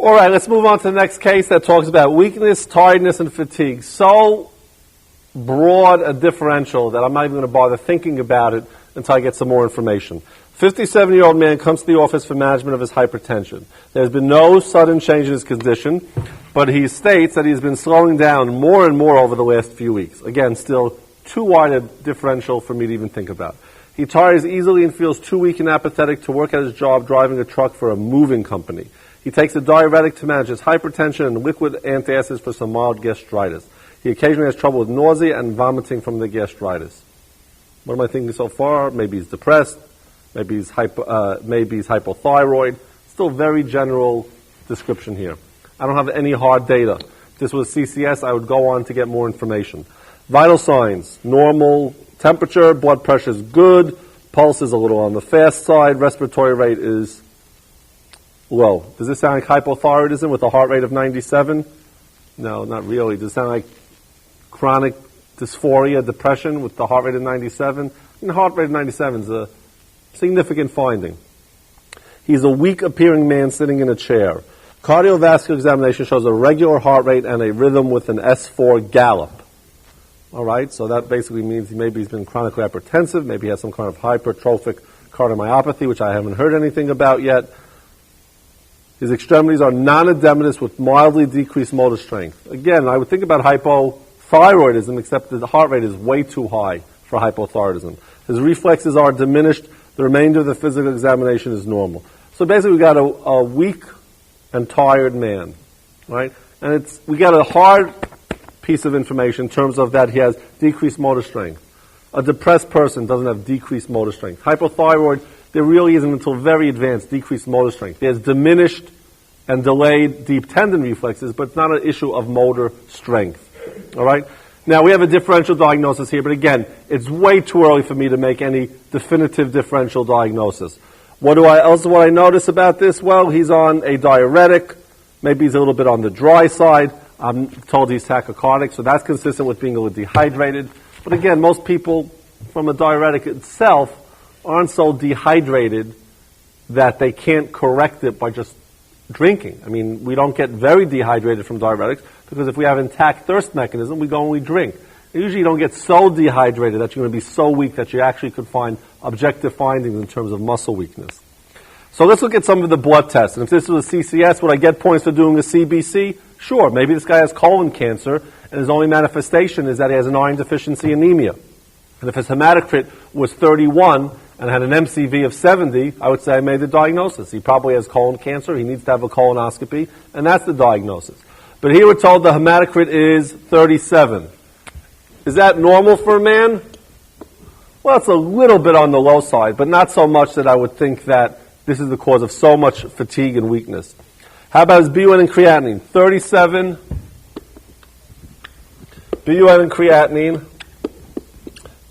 All right, let's move on to the next case that talks about weakness, tiredness, and fatigue. So broad a differential that I'm not even going to bother thinking about it until I get some more information. 57-year-old man comes to the office for management of his hypertension. There's been no sudden change in his condition, but he states that he's been slowing down more and more over the last few weeks. Again, still too wide a differential for me to even think about. He tires easily and feels too weak and apathetic to work at his job driving a truck for a moving company. He takes a diuretic to manage his hypertension and liquid antacids for some mild gastritis. He occasionally has trouble with nausea and vomiting from the gastritis. What am I thinking so far? Maybe he's depressed. Maybe he's hypothyroid. Still very general description here. I don't have any hard data. If this was CCS, I would go on to get more information. Vital signs: normal temperature, blood pressure is good, pulse is a little on the fast side, respiratory rate is low. Does this sound like hypothyroidism with a heart rate of 97? No, not really. Does it sound like chronic dysphoria, depression with the heart rate of 97? The heart rate of 97 is a significant finding. He's a weak-appearing man sitting in a chair. Cardiovascular examination shows a regular heart rate and a rhythm with an S4 gallop. All right, so that basically means maybe he's been chronically hypertensive, maybe he has some kind of hypertrophic cardiomyopathy, which I haven't heard anything about yet. His extremities are non-edematous with mildly decreased motor strength. Again, I would think about hypothyroidism, except that the heart rate is way too high for hypothyroidism. His reflexes are diminished. The remainder of the physical examination is normal. So basically we got a weak and tired man, right? And we got a hard piece of information in terms of that he has decreased motor strength. A depressed person doesn't have decreased motor strength. Hypothyroid, there really isn't until very advanced decreased motor strength. There's diminished and delayed deep tendon reflexes, but it's not an issue of motor strength. All right? Now, we have a differential diagnosis here, but again, it's way too early for me to make any definitive differential diagnosis. What I notice about this? Well, he's on a diuretic. Maybe he's a little bit on the dry side. I'm told he's tachycardic, so that's consistent with being a little dehydrated. But again, most people from a diuretic itself aren't so dehydrated that they can't correct it by just drinking. I mean, we don't get very dehydrated from diuretics because if we have intact thirst mechanism, we go and we drink. Usually you don't get so dehydrated that you're going to be so weak that you actually could find objective findings in terms of muscle weakness. So let's look at some of the blood tests. And if this was a CCS, would I get points for doing a CBC? Sure. Maybe this guy has colon cancer, and his only manifestation is that he has an iron deficiency anemia. And if his hematocrit was 31 and had an MCV of 70, I would say I made the diagnosis. He probably has colon cancer. He needs to have a colonoscopy, and that's the diagnosis. But here we're told the hematocrit is 37. Is that normal for a man? Well, it's a little bit on the low side, but not so much that I would think that this is the cause of so much fatigue and weakness. How about his BUN and creatinine? 37. BUN and creatinine,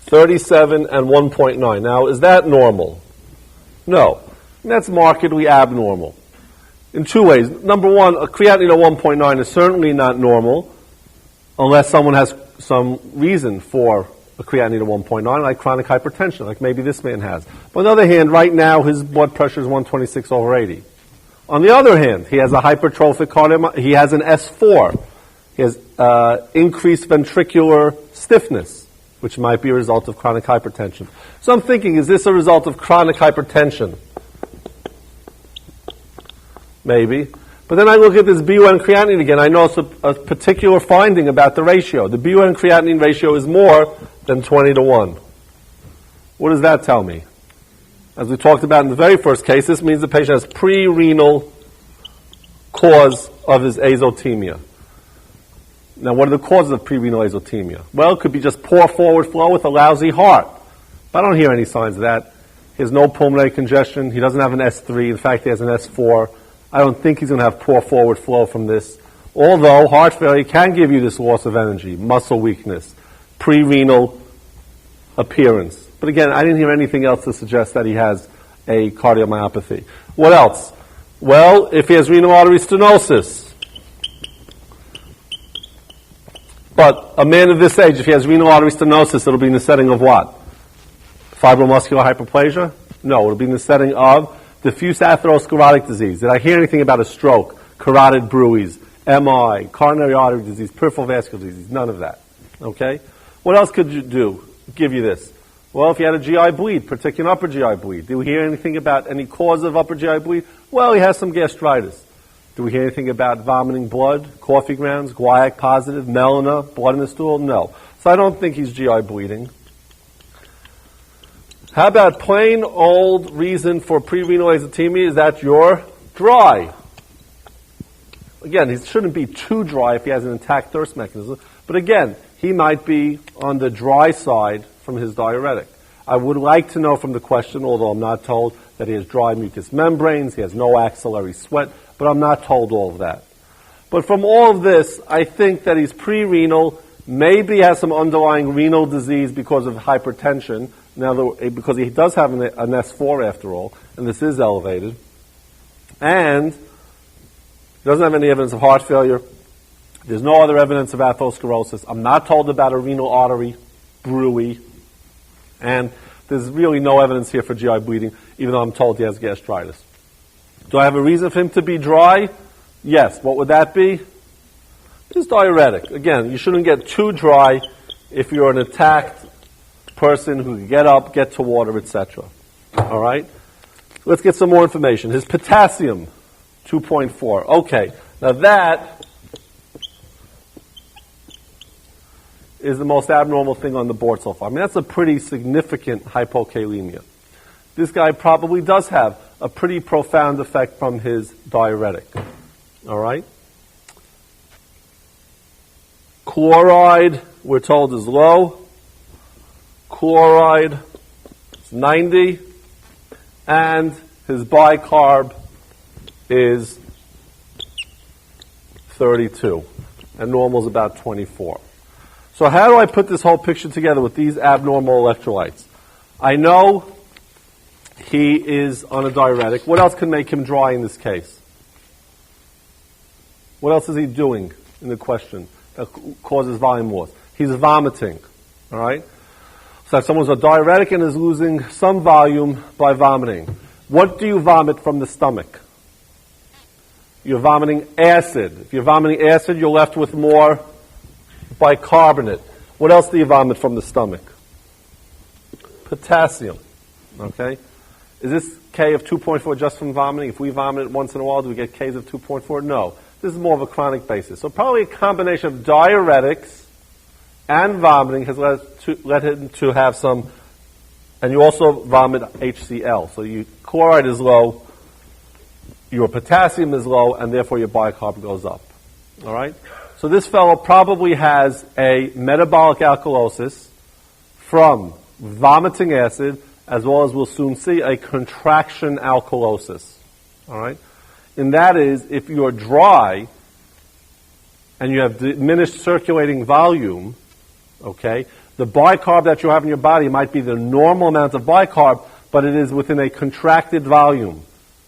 37 and 1.9. Now, is that normal? No. That's markedly abnormal. In two ways. Number one, a creatinine of 1.9 is certainly not normal unless someone has some reason for a creatinine of 1.9, like chronic hypertension, like maybe this man has. But on the other hand, right now his blood pressure is 126 over 80. On the other hand, he has a hypertrophic cardiomyopathy. He has an S4. He has increased ventricular stiffness, which might be a result of chronic hypertension. So I'm thinking, is this a result of chronic hypertension? Maybe. But then I look at this BUN creatinine again. I notice a particular finding about the ratio. The BUN creatinine ratio is more than 20 to 1. What does that tell me? As we talked about in the very first case, this means the patient has pre-renal cause of his azotemia. Now, what are the causes of pre-renal azotemia? Well, it could be just poor forward flow with a lousy heart. But I don't hear any signs of that. He has no pulmonary congestion. He doesn't have an S3. In fact, he has an S4. I don't think he's going to have poor forward flow from this. Although heart failure can give you this loss of energy, muscle weakness, pre-renal appearance. But again, I didn't hear anything else to suggest that he has a cardiomyopathy. What else? Well, if he has renal artery stenosis. But a man of this age, if he has renal artery stenosis, it'll be in the setting of what? Fibromuscular hyperplasia? No, it'll be in the setting of diffuse atherosclerotic disease. Did I hear anything about a stroke? carotid bruits, MI, coronary artery disease, peripheral vascular disease, none of that. Okay? What else could you do? Give you this. Well, if you had a GI bleed, particular upper GI bleed, do we hear anything about any cause of upper GI bleed? Well, he has some gastritis. Do we hear anything about vomiting blood, coffee grounds, guaiac positive, melena, blood in the stool? No. So I don't think he's GI bleeding. How about plain old reason for pre-renal azotemia is that you're dry? Again, he shouldn't be too dry if he has an intact thirst mechanism. But again, he might be on the dry side from his diuretic. I would like to know from the question, although I'm not told, that he has dry mucous membranes, he has no axillary sweat, but I'm not told all of that. But from all of this, I think that he's pre-renal, maybe has some underlying renal disease because of hypertension, now because he does have an S4 after all, and this is elevated, and he doesn't have any evidence of heart failure. There's no other evidence of atherosclerosis. I'm not told about a renal artery bruit, and there's really no evidence here for GI bleeding, even though I'm told he has gastritis. Do I have a reason for him to be dry? Yes. What would that be? It's diuretic. Again, you shouldn't get too dry if you're an attacked person who can get up, get to water, etc. All right? Let's get some more information. His potassium, 2.4. Okay. Now that is the most abnormal thing on the board so far. I mean, that's a pretty significant hypokalemia. This guy probably does have a pretty profound effect from his diuretic. All right? Chloride, we're told, is low. Chloride is 90. And his bicarb is 32. And normal is about 24. So how do I put this whole picture together with these abnormal electrolytes? I know he is on a diuretic. What else can make him dry in this case? What else is he doing in the question that causes volume loss? He's vomiting. All right? So if someone's a diuretic and is losing some volume by vomiting, what do you vomit from the stomach? You're vomiting acid. If you're vomiting acid, you're left with more bicarbonate. What else do you vomit from the stomach? Potassium. Okay? Is this K of 2.4 just from vomiting? If we vomit it once in a while, do we get Ks of 2.4? No. This is more of a chronic basis. So probably a combination of diuretics and vomiting has led him to have some, and you also vomit HCl. So your chloride is low, your potassium is low, and therefore your bicarb goes up. All right? So this fellow probably has a metabolic alkalosis from vomiting acid, as well as we'll soon see a contraction alkalosis. All right? And that is, if you're dry and you have diminished circulating volume, okay, the bicarb that you have in your body might be the normal amount of bicarb, but it is within a contracted volume.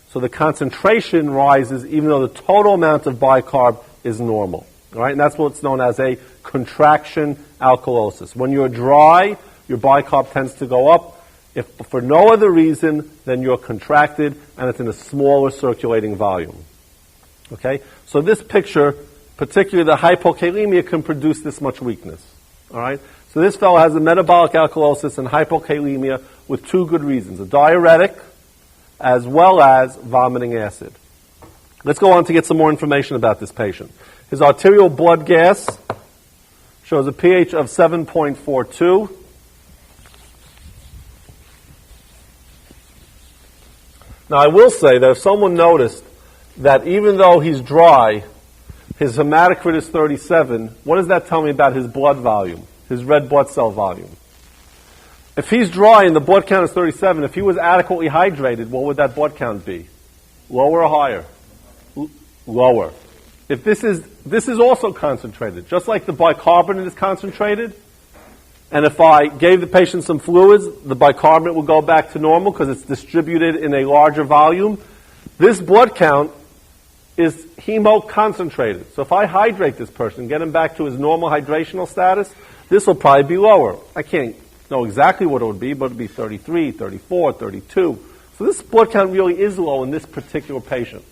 So the concentration rises even though the total amount of bicarb is normal. All right? And that's what's known as a contraction alkalosis. When you're dry, your bicarb tends to go up. If for no other reason than you're contracted and it's in a smaller circulating volume. Okay? So this picture, particularly the hypokalemia, can produce this much weakness. All right? So this fellow has a metabolic alkalosis and hypokalemia with two good reasons. A diuretic as well as vomiting acid. Let's go on to get some more information about this patient. His arterial blood gas shows a pH of 7.42. Now, I will say that if someone noticed that even though he's dry, his hematocrit is 37, what does that tell me about his blood volume, his red blood cell volume? If he's dry and the blood count is 37, if he was adequately hydrated, what would that blood count be? Lower or higher? Lower. If this is also concentrated, just like the bicarbonate is concentrated, and if I gave the patient some fluids, the bicarbonate will go back to normal because it's distributed in a larger volume. This blood count is hemoconcentrated. So if I hydrate this person, get him back to his normal hydrational status, this will probably be lower. I can't know exactly what it would be, but it would be 33, 34, 32. So this blood count really is low in this particular patient.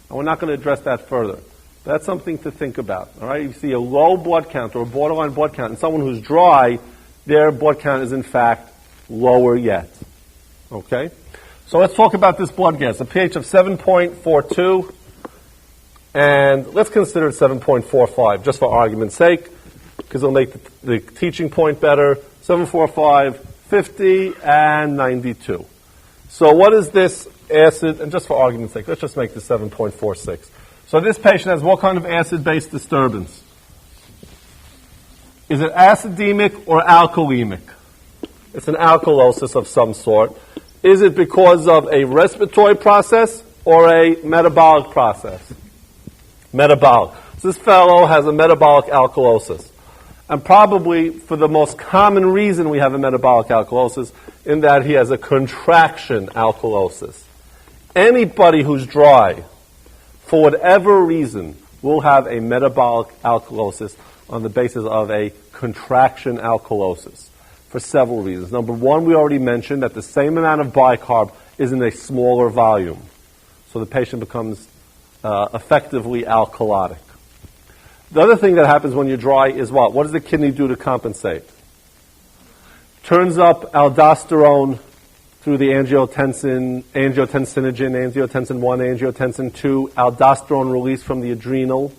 And we're not going to address that further. That's something to think about. All right? You see a low blood count or a borderline blood count in someone who's dry, their blood count is in fact lower yet. Okay? So let's talk about this blood gas. A pH of 7.42, and let's consider it 7.45, just for argument's sake, because it'll make the teaching point better. 7.45, 50, and 92. So what is this acid? And just for argument's sake, let's just make this 7.46. So this patient has what kind of acid-base disturbance? Is it acidemic or alkalemic? It's an alkalosis of some sort. Is it because of a respiratory process or a metabolic process? Metabolic. So this fellow has a metabolic alkalosis. And probably for the most common reason we have a metabolic alkalosis, in that he has a contraction alkalosis. Anybody who's dry, for whatever reason, will have a metabolic alkalosis on the basis of a contraction alkalosis for several reasons. Number one, we already mentioned that the same amount of bicarb is in a smaller volume. So the patient becomes effectively alkalotic. The other thing that happens when you're dry is what? What does the kidney do to compensate? Turns up aldosterone through the angiotensinogen, angiotensin 1, angiotensin 2, aldosterone release from the adrenal.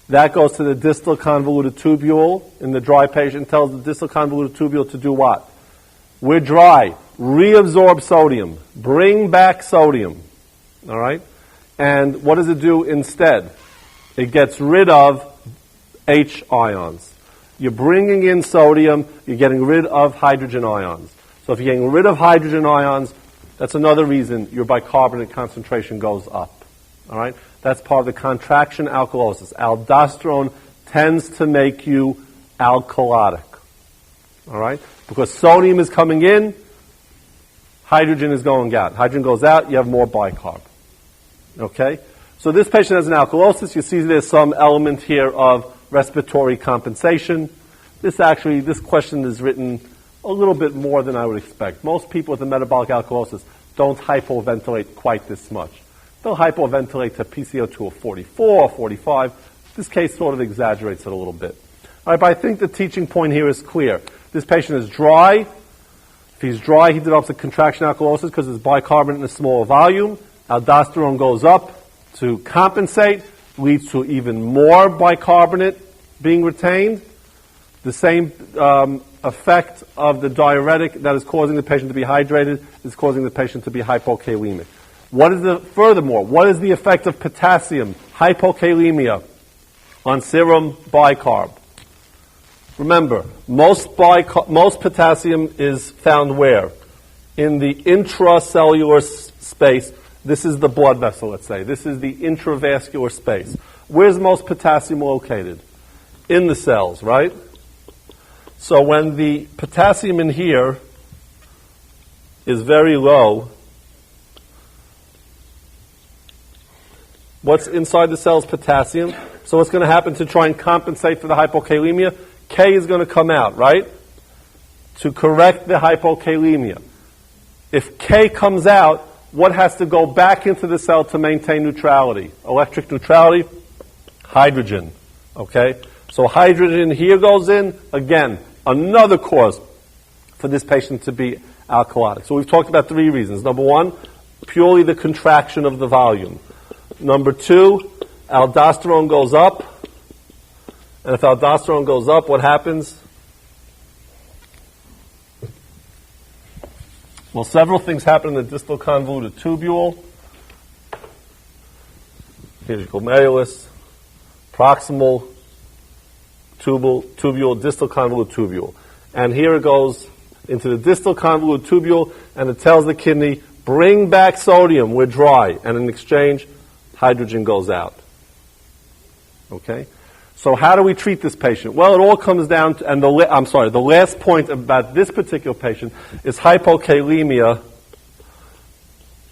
That goes to the distal convoluted tubule in the dry patient, tells the distal convoluted tubule to do what? We're dry. Reabsorb sodium. Bring back sodium. All right? And what does it do instead? It gets rid of H ions. You're bringing in sodium, you're getting rid of hydrogen ions. So if you're getting rid of hydrogen ions, that's another reason your bicarbonate concentration goes up. All right? That's part of the contraction alkalosis. Aldosterone tends to make you alkalotic. All right? Because sodium is coming in, hydrogen is going out. Hydrogen goes out, you have more bicarb. Okay? So this patient has an alkalosis. You see there's some element here of respiratory compensation. This question is written a little bit more than I would expect. Most people with a metabolic alkalosis don't hypoventilate quite this much. They'll hypoventilate to PCO2 of 44 or 45. This case sort of exaggerates it a little bit. All right, but I think the teaching point here is clear. This patient is dry. If he's dry, he develops a contraction alkalosis because there's bicarbonate in a smaller volume. Aldosterone goes up to compensate, leads to even more bicarbonate being retained. The same effect of the diuretic that is causing the patient to be hydrated is causing the patient to be hypokalemic. Furthermore, what is the effect of potassium, hypokalemia, on serum bicarb? Remember, most potassium is found where? In the intracellular space. This is the blood vessel, let's say. This is the intravascular space. Where's most potassium located? In the cells, right? So when the potassium in here is very low, what's inside the cell is potassium. So what's going to happen to try and compensate for the hypokalemia? K is going to come out, right? To correct the hypokalemia. If K comes out, what has to go back into the cell to maintain neutrality? Electric neutrality? Hydrogen. Okay? So hydrogen here goes in. Again, another cause for this patient to be alkalotic. So we've talked about three reasons. Number one, purely the contraction of the volume. Number two, aldosterone goes up. And if aldosterone goes up, what happens? Well, several things happen in the distal convoluted tubule. Here's glomerulus, proximal tubule, distal convoluted tubule. And here it goes into the distal convoluted tubule, and it tells the kidney, bring back sodium, we're dry. And in exchange, hydrogen goes out. Okay? So how do we treat this patient? Well, it all comes down to, and the last point about this particular patient is hypokalemia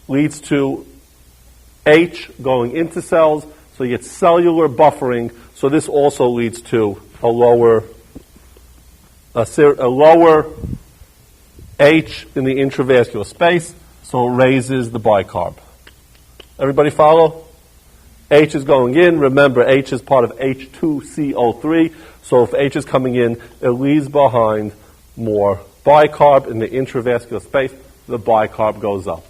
leads to H going into cells, so you get cellular buffering, so this also leads to a lower H in the intravascular space, so it raises the bicarb. Everybody follow? H is going in. Remember, H is part of H2CO3. So if H is coming in, it leaves behind more bicarb in the intravascular space. The bicarb goes up.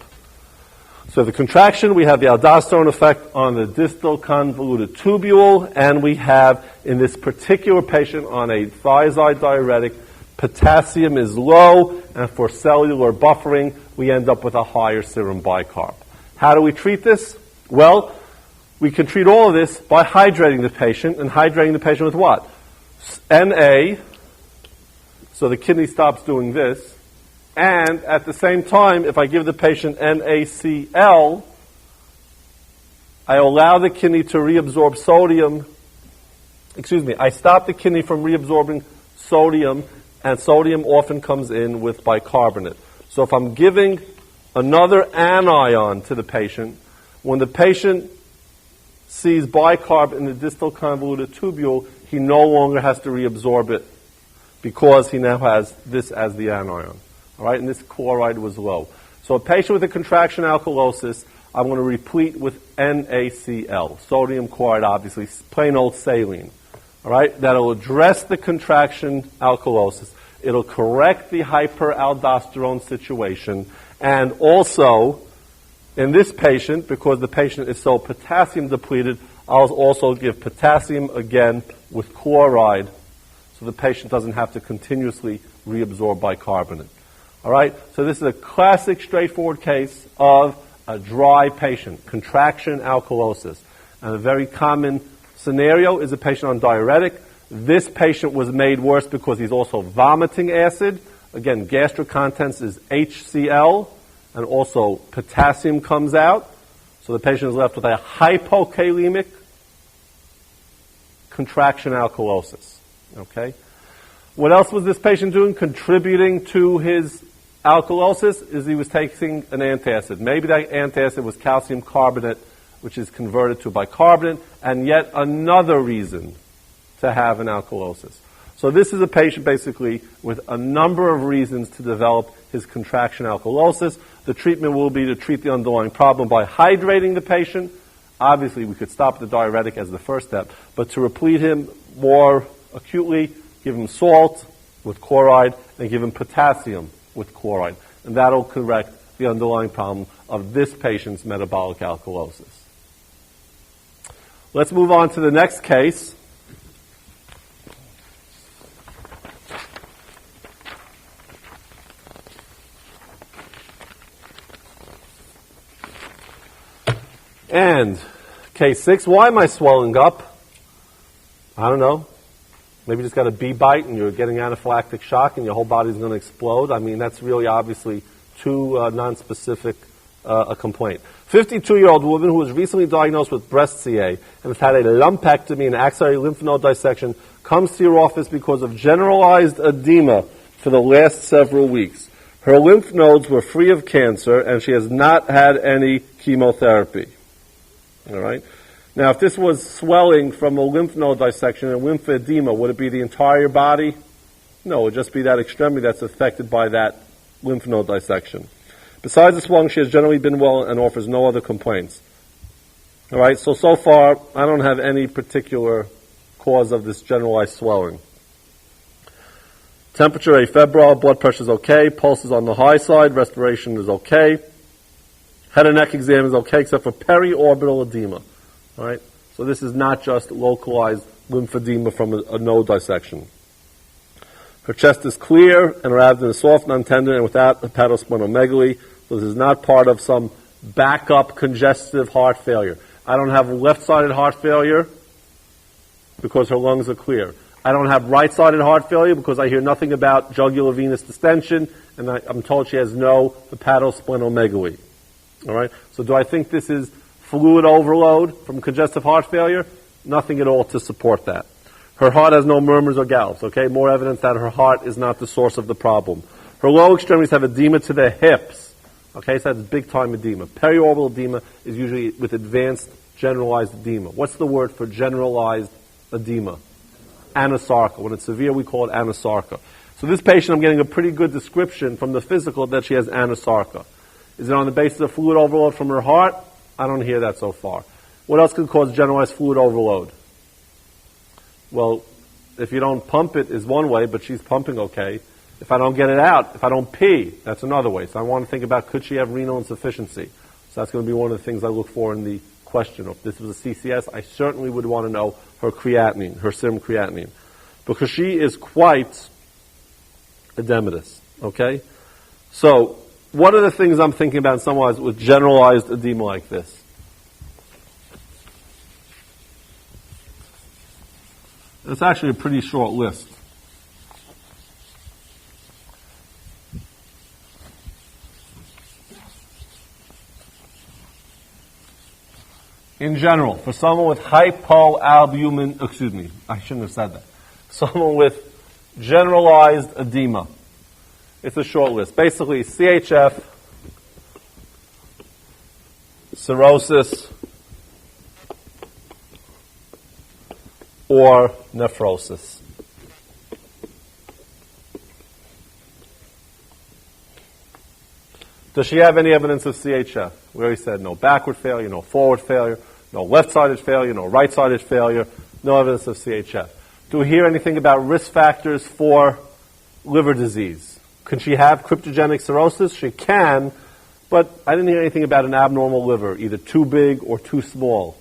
So the contraction, we have the aldosterone effect on the distal convoluted tubule, and we have, in this particular patient on a thiazide diuretic, potassium is low, and for cellular buffering, we end up with a higher serum bicarb. How do we treat this? Well, we can treat all of this by hydrating the patient, and hydrating the patient with what? Na, so the kidney stops doing this, and at the same time, if I give the patient NaCl, I allow the kidney to reabsorb sodium. I stop the kidney from reabsorbing sodium, and sodium often comes in with bicarbonate. So if I'm giving another anion to the patient, when the patient sees bicarb in the distal convoluted tubule, he no longer has to reabsorb it because he now has this as the anion. All right, and this chloride was low. So a patient with a contraction alkalosis, I'm going to replete with NaCl, sodium chloride, obviously, plain old saline. All right, that'll address the contraction alkalosis. It'll correct the hyperaldosterone situation, and also, in this patient, because the patient is so potassium depleted, I'll also give potassium again with chloride, so the patient doesn't have to continuously reabsorb bicarbonate. All right, so this is a classic, straightforward case of a dry patient, contraction alkalosis. And a very common scenario is a patient on diuretic. This patient was made worse because he's also vomiting acid. Again, gastric contents is HCl, and also potassium comes out. So the patient is left with a hypokalemic contraction alkalosis. Okay? What else was this patient doing? Contributing to his alkalosis is he was taking an antacid. Maybe that antacid was calcium carbonate, which is converted to bicarbonate, and yet another reason to have an alkalosis. So this is a patient basically with a number of reasons to develop his contraction alkalosis. The treatment will be to treat the underlying problem by hydrating the patient. Obviously, we could stop the diuretic as the first step, but to replete him more acutely, give him salt with chloride and give him potassium with chloride. And that'll correct the underlying problem of this patient's metabolic alkalosis. Let's move on to the next case. And case 6, why am I swelling up? I don't know. Maybe you just got a bee bite and you're getting anaphylactic shock and your whole body's going to explode. I mean, that's really obviously too nonspecific a complaint. 52-year-old woman who was recently diagnosed with breast CA and has had a lumpectomy and axillary lymph node dissection comes to your office because of generalized edema for the last several weeks. Her lymph nodes were free of cancer and she has not had any chemotherapy. All right? Now, if this was swelling from a lymph node dissection and lymphedema, would it be the entire body? No, it would just be that extremity that's affected by that lymph node dissection. Besides the swelling, she has generally been well and offers no other complaints. All right, so far, I don't have any particular cause of this generalized swelling. Temperature afebrile, blood pressure is okay, pulse is on the high side, respiration is okay. Head and neck exam is okay except for periorbital edema. All right, so this is not just localized lymphedema from a node dissection. Her chest is clear and her abdomen is soft and untended and without hepatosplenomegaly. So this is not part of some backup congestive heart failure. I don't have left-sided heart failure because her lungs are clear. I don't have right-sided heart failure because I hear nothing about jugular venous distension, and I'm told she has no hepatosplenomegaly. All right. So do I think this is fluid overload from congestive heart failure? Nothing at all to support that. Her heart has no murmurs or gallops. Okay. More evidence that her heart is not the source of the problem. Her lower extremities have edema to the hips. Okay. So that's big time edema. Periorbital edema is usually with advanced generalized edema. What's the word for generalized edema? Anasarca. When it's severe, we call it anasarca. So this patient, I'm getting a pretty good description from the physical that she has anasarca. Is it on the basis of fluid overload from her heart? I don't hear that so far. What else could cause generalized fluid overload? Well, if you don't pump it is one way, but she's pumping okay. If I don't get it out, if I don't pee, that's another way. So I want to think about, could she have renal insufficiency? So that's going to be one of the things I look for in the question. If this was a CCS, I certainly would want to know her creatinine, her serum creatinine, because she is quite edematous, okay? So what are the things I'm thinking about in someone with generalized edema like this? It's actually a pretty short list. In general, for someone with hypoalbumin, I shouldn't have said that. Someone with generalized edema. It's a short list. Basically, CHF, cirrhosis, or nephrosis. Does she have any evidence of CHF? We already said no backward failure, no forward failure, no left-sided failure, no right-sided failure, no evidence of CHF. Do we hear anything about risk factors for liver disease? Can she have cryptogenic cirrhosis? She can, but I didn't hear anything about an abnormal liver, either too big or too small.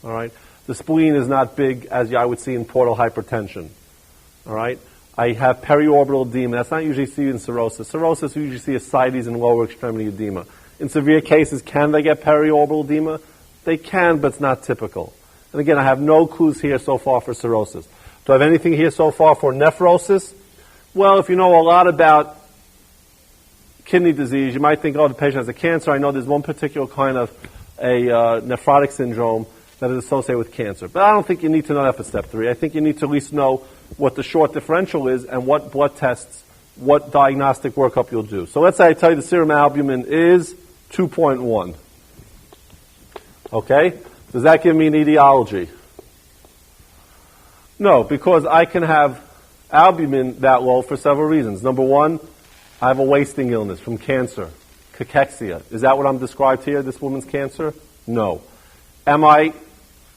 All right? The spleen is not big, as I would see in portal hypertension. All right? I have periorbital edema. That's not usually seen in cirrhosis. Cirrhosis, we usually see ascites and lower extremity edema. In severe cases, can they get periorbital edema? They can, but it's not typical. And again, I have no clues here so far for cirrhosis. Do I have anything here so far for nephrosis? Well, if you know a lot about kidney disease, you might think, oh, the patient has a cancer. I know there's one particular kind of a nephrotic syndrome that is associated with cancer. But I don't think you need to know that for step 3. I think you need to at least know what the short differential is and what blood tests, what diagnostic workup you'll do. So let's say I tell you the serum albumin is 2.1. Okay? Does that give me an etiology? No, because I can have albumin that low for several reasons. Number one, I have a wasting illness from cancer, cachexia. Is that what I'm described here, this woman's cancer? No. Am I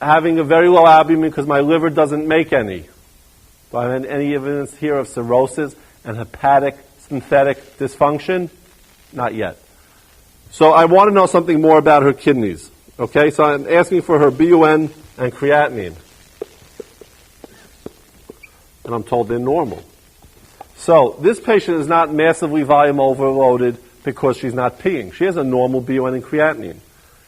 having a very low albumin because my liver doesn't make any? Do I have any evidence here of cirrhosis and hepatic synthetic dysfunction? Not yet. So I want to know something more about her kidneys. Okay, so I'm asking for her BUN and creatinine. And I'm told they're normal. So this patient is not massively volume overloaded because she's not peeing. She has a normal BUN and creatinine.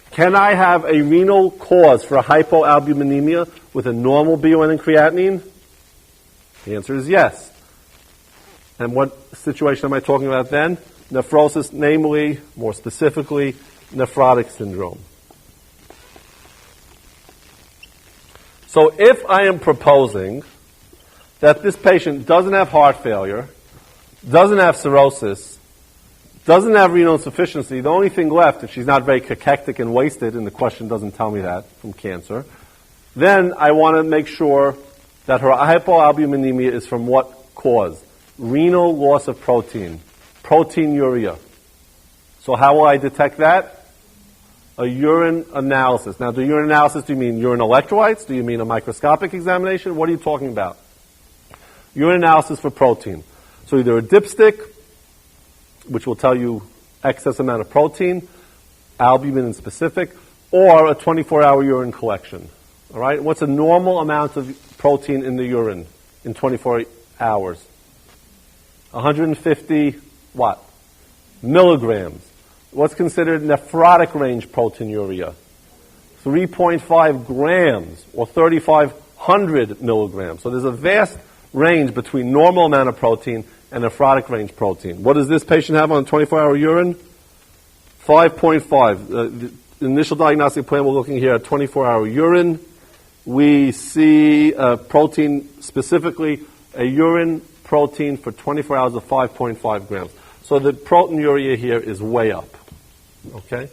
Can I have a renal cause for hypoalbuminemia with a normal BUN and creatinine? The answer is yes. And what situation am I talking about then? Nephrosis, namely, more specifically, nephrotic syndrome. So if I am proposing that this patient doesn't have heart failure, doesn't have cirrhosis, doesn't have renal insufficiency, the only thing left, if she's not very cachectic and wasted, and the question doesn't tell me that from cancer, then I want to make sure that her hypoalbuminemia is from what cause? Renal loss of protein, proteinuria. So how will I detect that? A urine analysis. Now, the urine analysis, do you mean urine electrolytes? Do you mean a microscopic examination? What are you talking about? Urine analysis for protein. So either a dipstick, which will tell you excess amount of protein, albumin in specific, or a 24-hour urine collection. All right? What's a normal amount of protein in the urine in 24 hours? 150 what? Milligrams. What's considered nephrotic range proteinuria? 3.5 grams or 3,500 milligrams. So there's a vast range between normal amount of protein and nephrotic range protein. What does this patient have on 24-hour urine? 5.5. The initial diagnostic plan, we're looking here at 24-hour urine. We see protein, specifically a urine protein for 24 hours of 5.5 grams. So the proteinuria here is way up. Okay?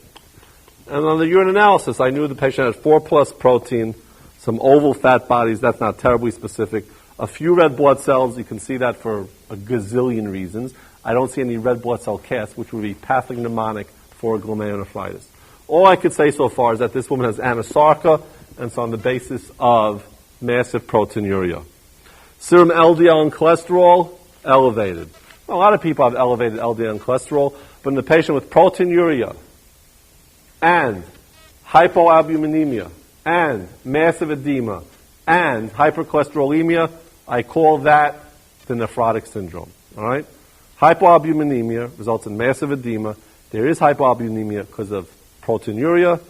And on the urine analysis, I knew the patient had 4+ protein, some oval fat bodies, that's not terribly specific, a few red blood cells, you can see that for a gazillion reasons. I don't see any red blood cell casts, which would be pathognomonic for glomerulonephritis. All I could say so far is that this woman has anasarca, and it's on the basis of massive proteinuria. Serum LDL and cholesterol, elevated. A lot of people have elevated LDL and cholesterol, but in the patient with proteinuria and hypoalbuminemia and massive edema and hypercholesterolemia, I call that the nephrotic syndrome. All right? Hypoalbuminemia results in massive edema. There is hypoalbuminemia because of proteinuria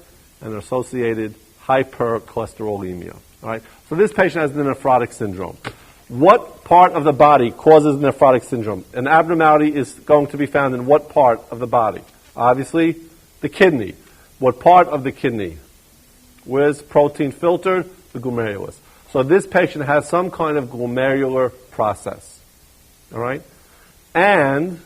and associated hypercholesterolemia. All right? So this patient has the nephrotic syndrome. What part of the body causes nephrotic syndrome? An abnormality is going to be found in what part of the body? Obviously, the kidney. What part of the kidney? Where's protein filtered? The glomerulus. So this patient has some kind of glomerular process. All right? And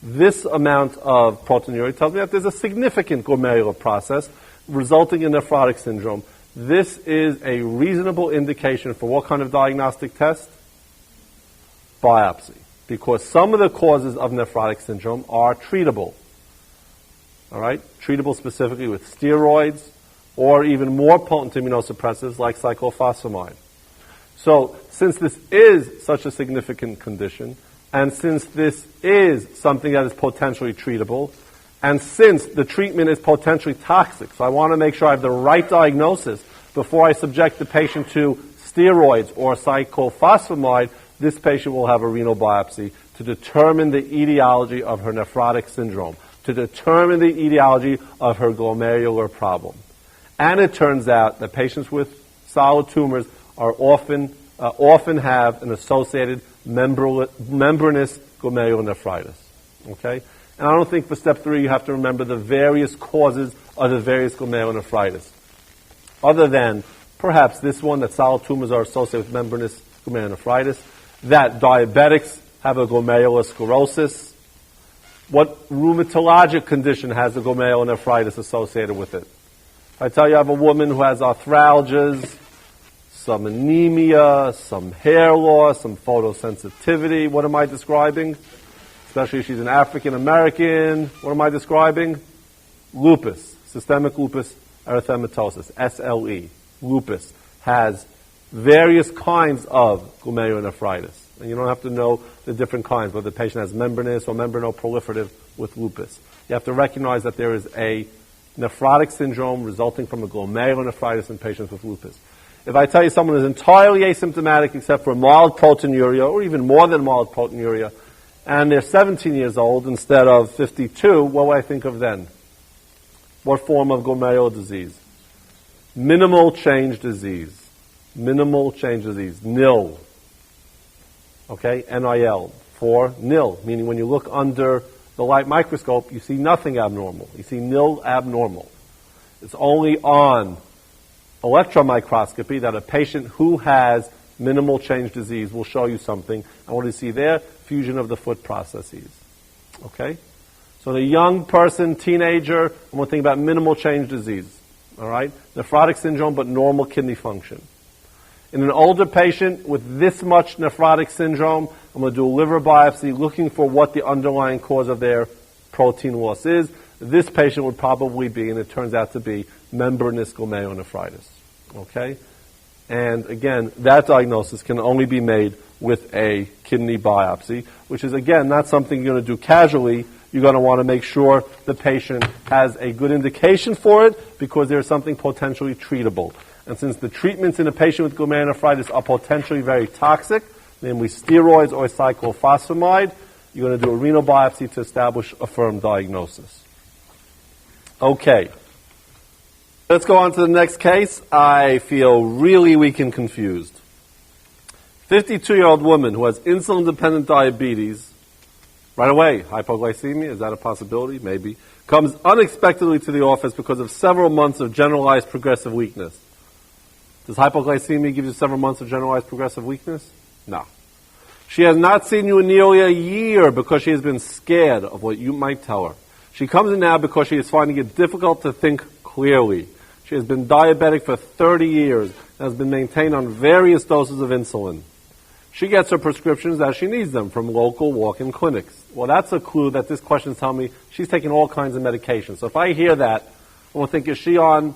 this amount of proteinuria tells me that there's a significant glomerular process resulting in nephrotic syndrome. This is a reasonable indication for what kind of diagnostic test? Biopsy. Because some of the causes of nephrotic syndrome are treatable. All right? Treatable specifically with steroids or even more potent immunosuppressants like cyclophosphamide. So, since this is such a significant condition, and since this is something that is potentially treatable, and since the treatment is potentially toxic, so I want to make sure I have the right diagnosis before I subject the patient to steroids or cyclophosphamide, this patient will have a renal biopsy to determine the etiology of her nephrotic syndrome, to determine the etiology of her glomerular problem. And it turns out that patients with solid tumors are often have an associated membranous glomerulonephritis. Okay? And I don't think for step 3 you have to remember the various causes of the various glomerulonephritis. Other than perhaps this one, that solid tumors are associated with membranous glomerulonephritis, that diabetics have a glomerulosclerosis. What rheumatologic condition has a glomerulonephritis associated with it? If I tell you I have a woman who has arthralgias, some anemia, some hair loss, some photosensitivity, what am I describing? Especially if she's an African American, what am I describing? Lupus, systemic lupus erythematosus, SLE. Lupus has various kinds of glomerulonephritis. And you don't have to know the different kinds, whether the patient has membranous or membranoproliferative with lupus. You have to recognize that there is a nephrotic syndrome resulting from a glomerulonephritis in patients with lupus. If I tell you someone is entirely asymptomatic except for mild proteinuria, or even more than mild proteinuria, and they're 17 years old instead of 52, what do I think of then? What form of glomerular disease? Minimal change disease. Minimal change disease. NIL. Okay? NIL. For nil. Meaning when you look under the light microscope, you see nothing abnormal. You see nil abnormal. It's only on electron microscopy that a patient who has minimal change disease will show you something. And what do you see there? Fusion of the foot processes. Okay? So the young person, teenager, I'm going to think about minimal change disease. All right? Nephrotic syndrome, but normal kidney function. In an older patient with this much nephrotic syndrome, I'm going to do a liver biopsy looking for what the underlying cause of their protein loss is. This patient would probably be, and it turns out to be, membranous glomerulonephritis. Okay? And again, that diagnosis can only be made with a kidney biopsy, which is, again, not something you're going to do casually. You're going to want to make sure the patient has a good indication for it because there's something potentially treatable. And since the treatments in a patient with glomerulonephritis are potentially very toxic, namely steroids or cyclophosphamide, you're going to do a renal biopsy to establish a firm diagnosis. Okay. Let's go on to the next case. I feel really weak and confused. 52-year-old woman who has insulin-dependent diabetes. Right away, hypoglycemia, is that a possibility? Maybe. Comes unexpectedly to the office because of several months of generalized progressive weakness. Does hypoglycemia give you several months of generalized progressive weakness? No. She has not seen you in nearly a year because she has been scared of what you might tell her. She comes in now because she is finding it difficult to think clearly. She has been diabetic for 30 years and has been maintained on various doses of insulin. She gets her prescriptions as she needs them from local walk-in clinics. Well, that's a clue that this question is telling me she's taking all kinds of medications. So if I hear that, And we'll think, is she on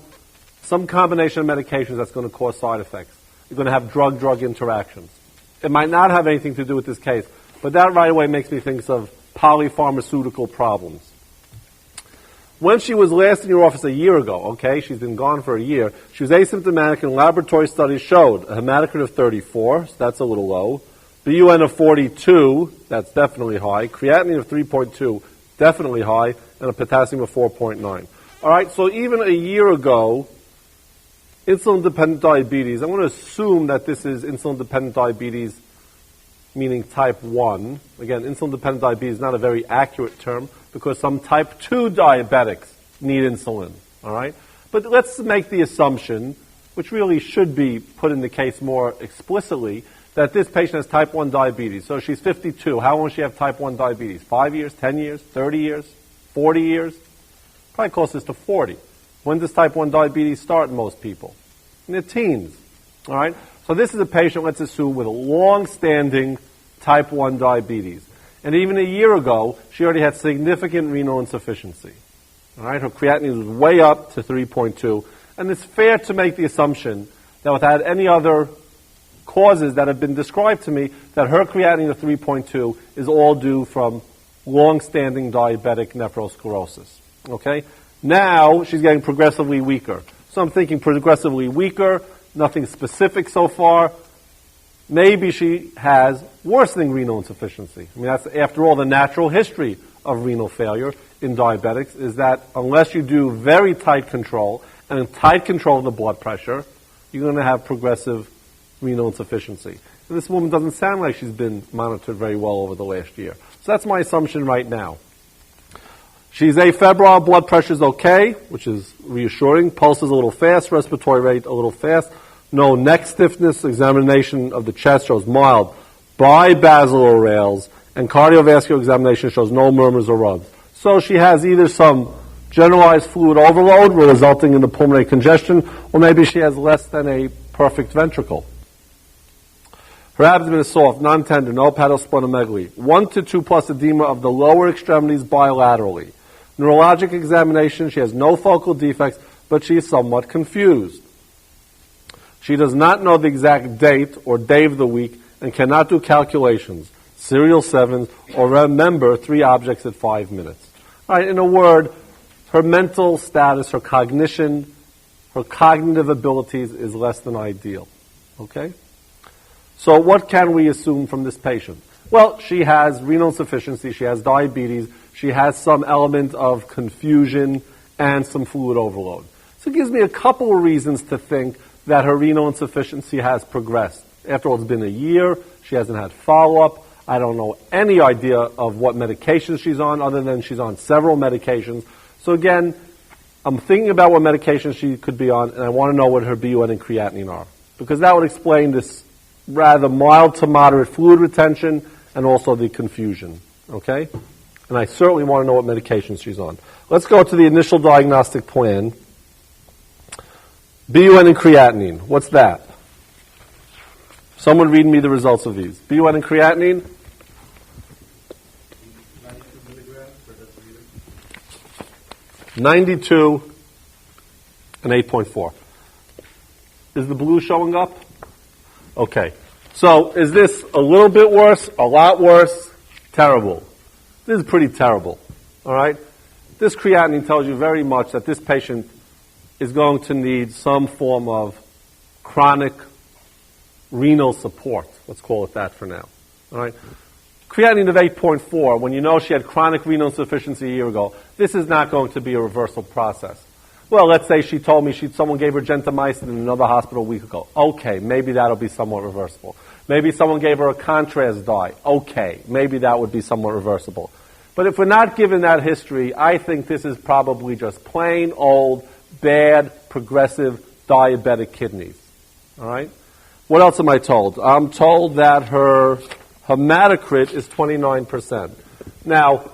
some combination of medications that's going to cause side effects? You're going to have drug-drug interactions. It might not have anything to do with this case, but that right away makes me think of polypharmaceutical problems. When she was last in your office a year ago, okay, she's been gone for a year, she was asymptomatic and laboratory studies showed a hematocrit of 34, so that's a little low, BUN of 42, that's definitely high, creatinine of 3.2, definitely high, and a potassium of 4.9. All right, so even a year ago, insulin-dependent diabetes, I'm going to assume that this is insulin-dependent diabetes, meaning type 1. Again, insulin-dependent diabetes is not a very accurate term because some type 2 diabetics need insulin, all right? But let's make the assumption, which really should be put in the case more explicitly, that this patient has type 1 diabetes. So she's 52. How long does she have type 1 diabetes? 5 years, 10 years, 30 years, 40 years? Probably closest to 40. When does type 1 diabetes start in most people? In their teens, all right? So this is a patient, let's assume, with a long-standing type 1 diabetes. And even a year ago, she already had significant renal insufficiency. All right? Her creatinine was way up to 3.2. And it's fair to make the assumption that without any other causes that have been described to me, that her creatinine of 3.2 is all due from long-standing diabetic nephrosclerosis. Okay? Now, she's getting progressively weaker. So I'm thinking progressively weaker, nothing specific so far. Maybe she has worsening renal insufficiency. I mean, that's, after all, the natural history of renal failure in diabetics is that unless you do very tight control, and in tight control of the blood pressure, you're going to have progressive renal insufficiency. And this woman doesn't sound like she's been monitored very well over the last year. So that's my assumption right now. She's afebrile, blood pressure's okay, which is reassuring. Pulse is a little fast, respiratory rate a little fast. No neck stiffness, examination of the chest shows mild bibasilar rales, and cardiovascular examination shows no murmurs or rubs. So she has either some generalized fluid overload resulting in the pulmonary congestion, or maybe she has less than a perfect ventricle. Her abdomen is soft, non-tender, no hepatosplenomegaly. 1 to 2 plus edema of the lower extremities bilaterally. Neurologic examination, she has no focal defects, but she is somewhat confused. She does not know the exact date or day of the week and cannot do calculations, serial sevens, or remember 3 objects at 5 minutes. All right, in a word, her mental status, her cognition, her cognitive abilities is less than ideal. Okay? So what can we assume from this patient? Well, she has renal insufficiency, she has diabetes, she has some element of confusion and some fluid overload. So it gives me a couple of reasons to think that her renal insufficiency has progressed. After all, it's been a year, she hasn't had follow-up. I don't know any idea of what medications she's on other than she's on several medications. So again, I'm thinking about what medications she could be on, and I want to know what her BUN and creatinine are, because that would explain this rather mild to moderate fluid retention and also the confusion, okay? And I certainly want to know what medications she's on. Let's go to the initial diagnostic plan. BUN and creatinine, what's that? Someone read me the results of these. BUN and creatinine? 92 and 8.4. Is the blue showing up? Okay. So is this a little bit worse, a lot worse, terrible? This is pretty terrible. All right? This creatinine tells you very much that this patient is going to need some form of chronic renal support. Let's call it that for now. All right? Creatinine of 8.4, when you know she had chronic renal insufficiency a year ago, this is not going to be a reversal process. Well, let's say she told me someone gave her gentamicin in another hospital a week ago. Okay, maybe that'll be somewhat reversible. Maybe someone gave her a contrast dye. Okay, maybe that would be somewhat reversible. But if we're not given that history, I think this is probably just plain old, bad, progressive diabetic kidneys. All right? What else am I told? I'm told that her hematocrit is 29%. Now,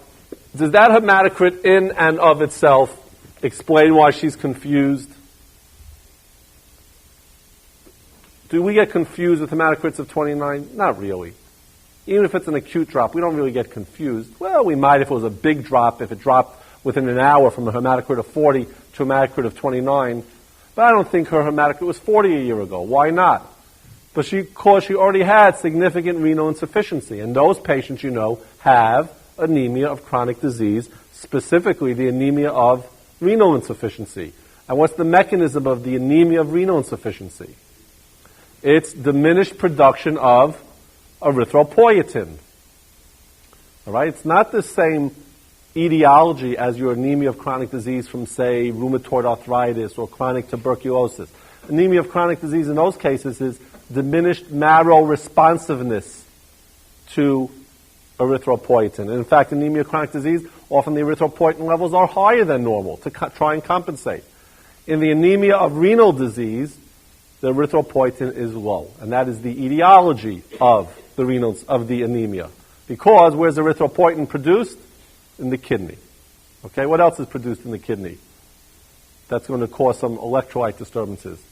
does that hematocrit in and of itself explain why she's confused? Do we get confused with hematocrits of 29? Not really. Even if it's an acute drop, we don't really get confused. Well, we might if it was a big drop, if it dropped within an hour from a hematocrit of 40 to a hematocrit of 29. But I don't think her hematocrit was 40 a year ago. Why not? Because she already had significant renal insufficiency. And those patients, have anemia of chronic disease, specifically the anemia of renal insufficiency. And what's the mechanism of the anemia of renal insufficiency? It's diminished production of erythropoietin. All right? It's not the same etiology as your anemia of chronic disease from, say, rheumatoid arthritis or chronic tuberculosis. Anemia of chronic disease in those cases is diminished marrow responsiveness to erythropoietin. And in fact, anemia of chronic disease, often the erythropoietin levels are higher than normal to try and compensate. In the anemia of renal disease, the erythropoietin is low. And that is the etiology of the anemia. Because where's erythropoietin produced? In the kidney. Okay, what else is produced in the kidney that's going to cause some electrolyte disturbances?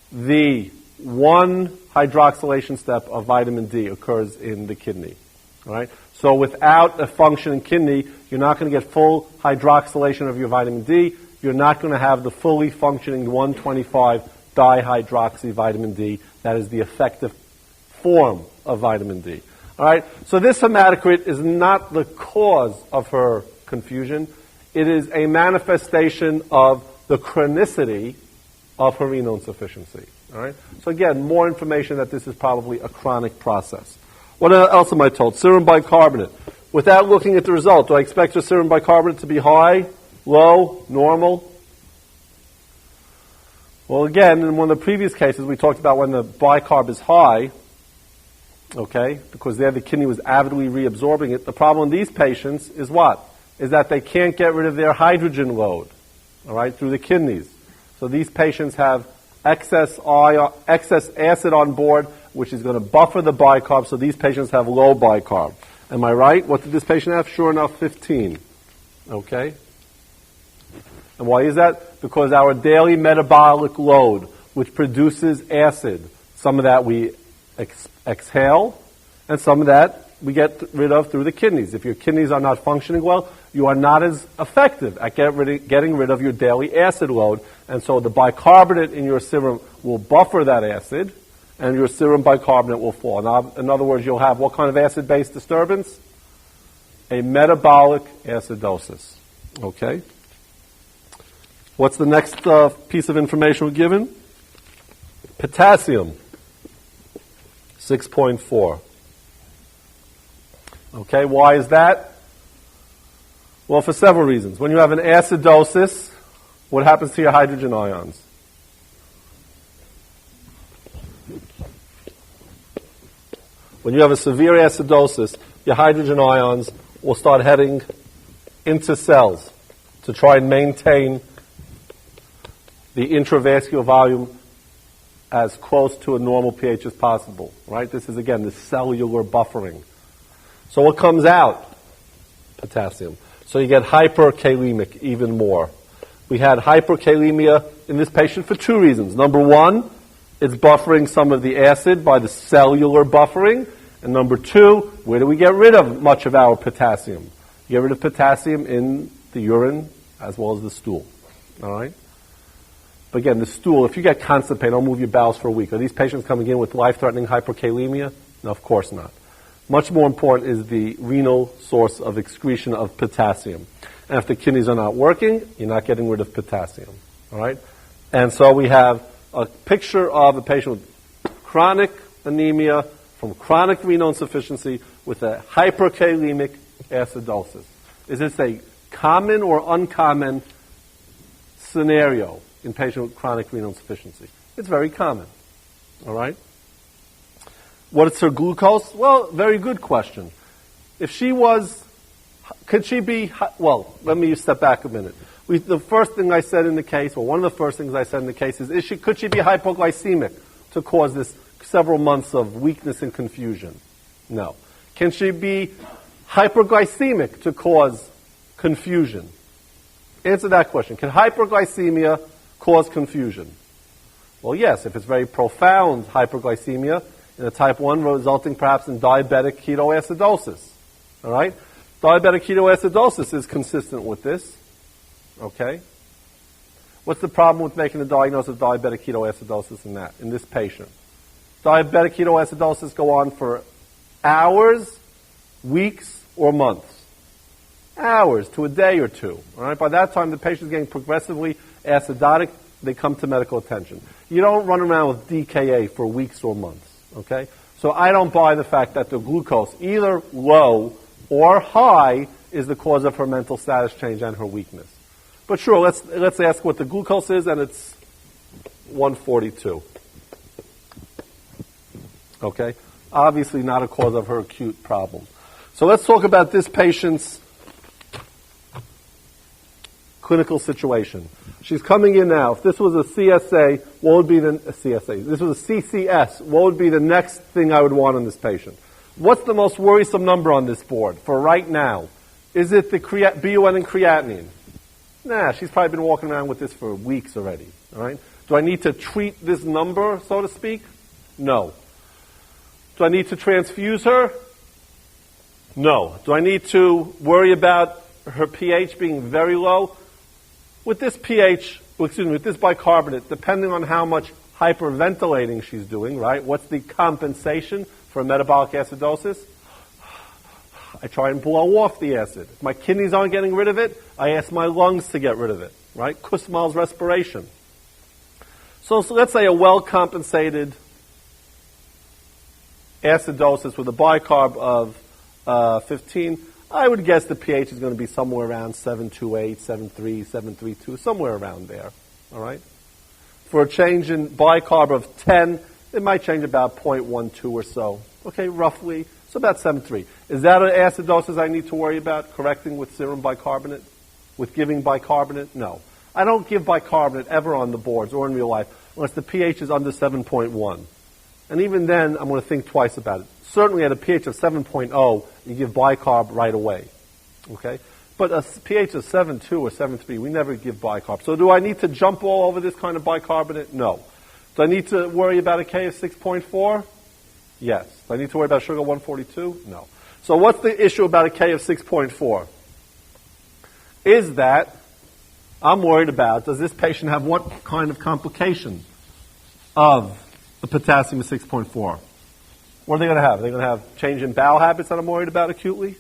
The 1 hydroxylation step of vitamin D occurs in the kidney. All right? So without a functioning kidney, you're not going to get full hydroxylation of your vitamin D. You're not going to have the fully functioning 125 dihydroxy vitamin D. That is the effective form of vitamin D. All right? So this hematocrit is not the cause of her confusion. It is a manifestation of the chronicity of her renal insufficiency. All right? So again, more information that this is probably a chronic process. What else am I told? Serum bicarbonate. Without looking at the result, do I expect her serum bicarbonate to be high, low, normal? Well, again, in one of the previous cases, we talked about when the bicarb is high, okay, because there the kidney was avidly reabsorbing it. The problem in these patients is what? Is that they can't get rid of their hydrogen load, all right, through the kidneys. So these patients have excess acid on board, which is going to buffer the bicarb, so these patients have low bicarb. Am I right? What did this patient have? Sure enough, 15. Okay? And why is that? Because our daily metabolic load, which produces acid, some of that we exhale, and some of that we get rid of through the kidneys. If your kidneys are not functioning well, you are not as effective at getting rid of your daily acid load. And so the bicarbonate in your serum will buffer that acid, and your serum bicarbonate will fall. Now, in other words, you'll have what kind of acid-base disturbance? A metabolic acidosis. Okay? What's the next piece of information we're given? Potassium, 6.4. Okay, why is that? Well, for several reasons. When you have an acidosis, what happens to your hydrogen ions? When you have a severe acidosis, your hydrogen ions will start heading into cells to try and maintain the intravascular volume as close to a normal pH as possible, right? This is, again, the cellular buffering. So what comes out? Potassium. So you get hyperkalemic even more. We had hyperkalemia in this patient for 2 reasons. Number 1, it's buffering some of the acid by the cellular buffering. And number 2, where do we get rid of much of our potassium? You get rid of potassium in the urine as well as the stool. All right? But again, the stool, if you get constipated, don't move your bowels for a week. Are these patients coming in with life-threatening hyperkalemia? No, of course not. Much more important is the renal source of excretion of potassium. And if the kidneys are not working, you're not getting rid of potassium. All right? And so we have a picture of a patient with chronic anemia from chronic renal insufficiency with a hyperkalemic acidosis. Is this a common or uncommon scenario in patients with chronic renal insufficiency? It's very common. All right? What is her glucose? Well, very good question. If she was, could she be, well, let me step back a minute. The first thing I said in the case, or one of the first things I said in the case is could she be hypoglycemic to cause this several months of weakness and confusion? No. Can she be hyperglycemic to cause confusion? Answer that question. Can hyperglycemia cause confusion? Well, yes, if it's very profound hyperglycemia in a type 1 resulting perhaps in diabetic ketoacidosis. All right? Diabetic ketoacidosis is consistent with this. Okay? What's the problem with making a diagnosis of diabetic ketoacidosis in this patient? Diabetic ketoacidosis go on for hours, weeks, or months. Hours to a day or two. All right? By that time, the patient is getting progressively acidotic. They come to medical attention. You don't run around with DKA for weeks or months. Okay? So I don't buy the fact that the glucose, either low or high, is the cause of her mental status change and her weakness. But sure, let's ask what the glucose is, and it's 142. Okay? Obviously not a cause of her acute problem. So let's talk about this patient's clinical situation. She's coming in now. If this was a CSA, what would be the CSA? This was a CCS. What would be the next thing I would want on this patient? What's the most worrisome number on this board for right now? Is it the BUN and creatinine? Nah, she's probably been walking around with this for weeks already. All right? Do I need to treat this number, so to speak? No. Do I need to transfuse her? No. Do I need to worry about her pH being very low? With this with this bicarbonate, depending on how much hyperventilating she's doing, right? What's the compensation for metabolic acidosis? I try and blow off the acid. If my kidneys aren't getting rid of it, I ask my lungs to get rid of it, right? Kussmaul's respiration. So let's say a well-compensated acidosis with a bicarb of 15, I would guess the pH is going to be somewhere around 728, 73, 732, somewhere around there, all right? For a change in bicarb of 10, it might change about 0.12 or so, okay, roughly. So about 7.3. Is that an acidosis I need to worry about correcting with serum bicarbonate? With giving bicarbonate? No. I don't give bicarbonate ever on the boards or in real life unless the pH is under 7.1. And even then, I'm going to think twice about it. Certainly at a pH of 7.0, you give bicarb right away. Okay? But a pH of 7.2 or 7.3, we never give bicarb. So do I need to jump all over this kind of bicarbonate? No. Do I need to worry about a K of 6.4? Yes. Do I need to worry about sugar 142? No. So what's the issue about a K of 6.4? Is that I'm worried about, does this patient have what kind of complication of the potassium of 6.4? What are they going to have? Are they going to have change in bowel habits that I'm worried about acutely?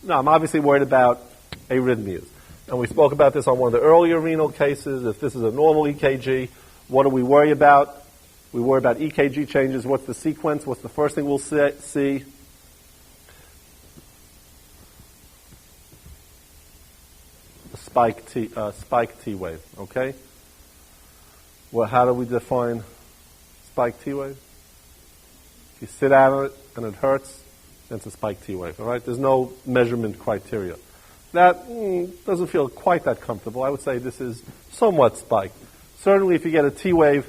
No, I'm obviously worried about arrhythmias. And we spoke about this on one of the earlier renal cases. If this is a normal EKG, what do we worry about? We worry about EKG changes. What's the sequence? What's the first thing we'll see? A spike T wave, okay? Well, how do we define spike T wave? If you sit on it and it hurts, then it's a spike T wave, all right? There's no measurement criteria. That doesn't feel quite that comfortable. I would say this is somewhat spiked. Certainly if you get a T wave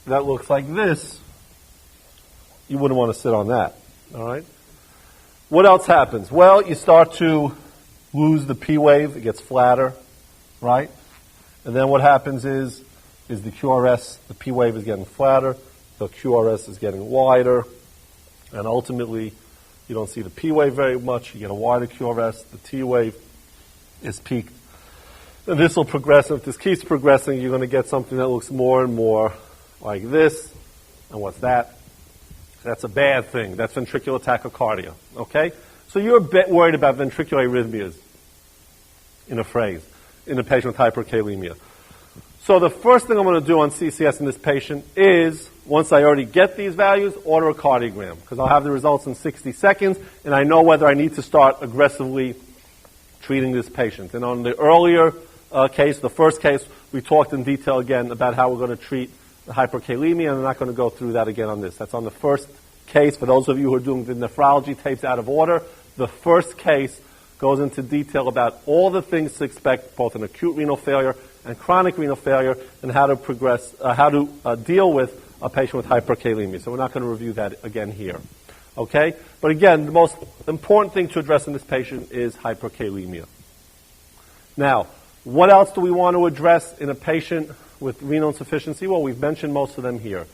that looks like this, you wouldn't want to sit on that, all right? What else happens? Well, you start to lose the P wave. It gets flatter, right? And then what happens is the QRS, the P wave is getting flatter, the QRS is getting wider, and ultimately you don't see the P wave very much. You get a wider QRS, the T wave is peaked. And this will progress, and if this keeps progressing, you're going to get something that looks more and more like this. And what's that? That's a bad thing. That's ventricular tachycardia, okay? So you're a bit worried about ventricular arrhythmias, in a phrase, in a patient with hyperkalemia. So the first thing I'm going to do on CCS in this patient is, once I already get these values, order a cardiogram, because I'll have the results in 60 seconds, and I know whether I need to start aggressively treating this patient. And on the earlier case, the first case, we talked in detail again about how we're going to treat the hyperkalemia, and I'm not going to go through that again on this. That's on the first case. For those of you who are doing the nephrology tapes out of order, the first case goes into detail about all the things to expect, both in acute renal failure and chronic renal failure, and how to deal with a patient with hyperkalemia. So we're not going to review that again here. Okay? But again, the most important thing to address in this patient is hyperkalemia. Now, what else do we want to address in a patient with renal insufficiency? Well, we've mentioned most of them here.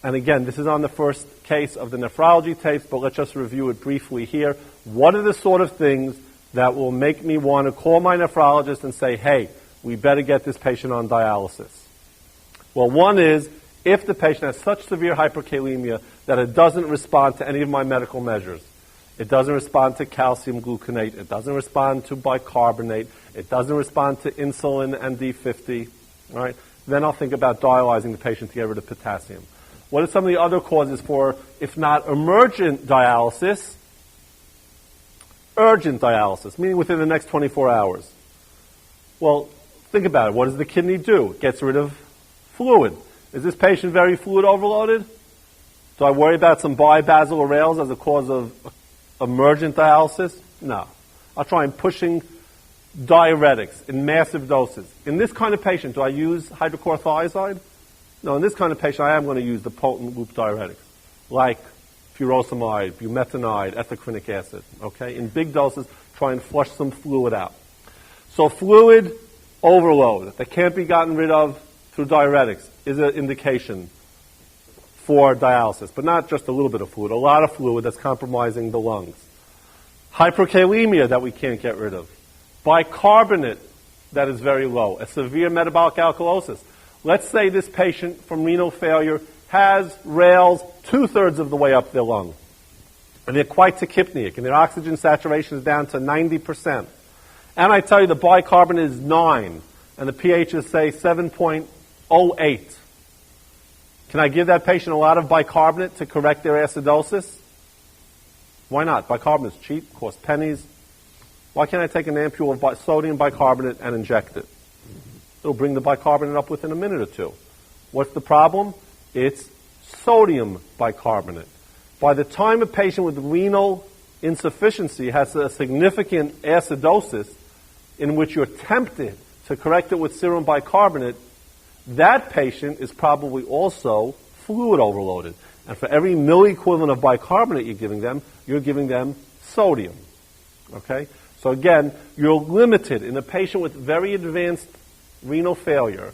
And again, this is on the first case of the nephrology tapes, but let's just review it briefly here. What are the sort of things that will make me want to call my nephrologist and say, hey, we better get this patient on dialysis? Well, one is if the patient has such severe hyperkalemia that it doesn't respond to any of my medical measures. It doesn't respond to calcium gluconate. It doesn't respond to bicarbonate. It doesn't respond to insulin and D50. All right? Then I'll think about dialyzing the patient to get rid of potassium. What are some of the other causes for, if not emergent dialysis, urgent dialysis, meaning within the next 24 hours? Well, think about it. What does the kidney do? It gets rid of fluid. Is this patient very fluid overloaded? Do I worry about some bibasilar rails as a cause of emergent dialysis? No. I'll try and pushing diuretics in massive doses. In this kind of patient, do I use hydrochlorothiazide? No, in this kind of patient, I am going to use the potent loop diuretics, like furosemide, bumetanide, ethacrynic acid. Okay, in big doses, try and flush some fluid out. So fluid overload that can't be gotten rid of through diuretics is an indication for dialysis, but not just a little bit of fluid, a lot of fluid that's compromising the lungs. Hyperkalemia that we can't get rid of. Bicarbonate that is very low. A severe metabolic alkalosis. Let's say this patient from renal failure has rails 2/3 of the way up their lung. And they're quite tachypneic, and their oxygen saturation is down to 90%. And I tell you the bicarbonate is 9, and the pH is, say, 7.08. Can I give that patient a lot of bicarbonate to correct their acidosis? Why not? Bicarbonate is cheap, costs pennies. Why can't I take an ampule of sodium bicarbonate and inject it? It'll bring the bicarbonate up within a minute or two. What's the problem? It's sodium bicarbonate. By the time a patient with renal insufficiency has a significant acidosis in which you're tempted to correct it with serum bicarbonate, that patient is probably also fluid overloaded. And for every milliequivalent of bicarbonate you're giving them sodium. Okay? So again, you're limited in a patient with very advanced renal failure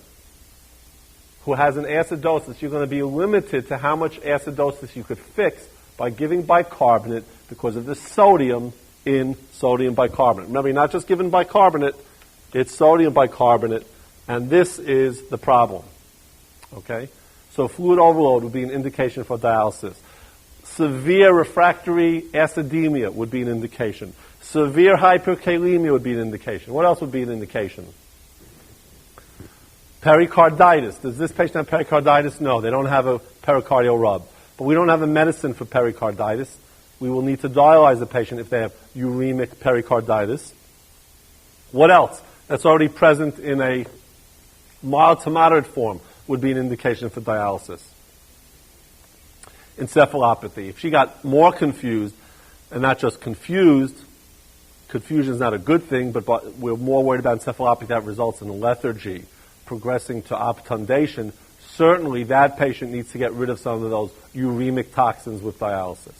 who has an acidosis. You're going to be limited to how much acidosis you could fix by giving bicarbonate because of the sodium in sodium bicarbonate. Remember, you're not just giving bicarbonate, it's sodium bicarbonate, and this is the problem. Okay? So fluid overload would be an indication for dialysis. Severe refractory acidemia would be an indication. Severe hyperkalemia would be an indication. What else would be an indication? Pericarditis. Does this patient have pericarditis? No, they don't have a pericardial rub. But we don't have a medicine for pericarditis. We will need to dialyze the patient if they have uremic pericarditis. What else that's already present in a mild to moderate form would be an indication for dialysis? Encephalopathy. If she got more confused, and not just confused, confusion is not a good thing, but we're more worried about encephalopathy that results in lethargy, progressing to obtundation, certainly that patient needs to get rid of some of those uremic toxins with dialysis.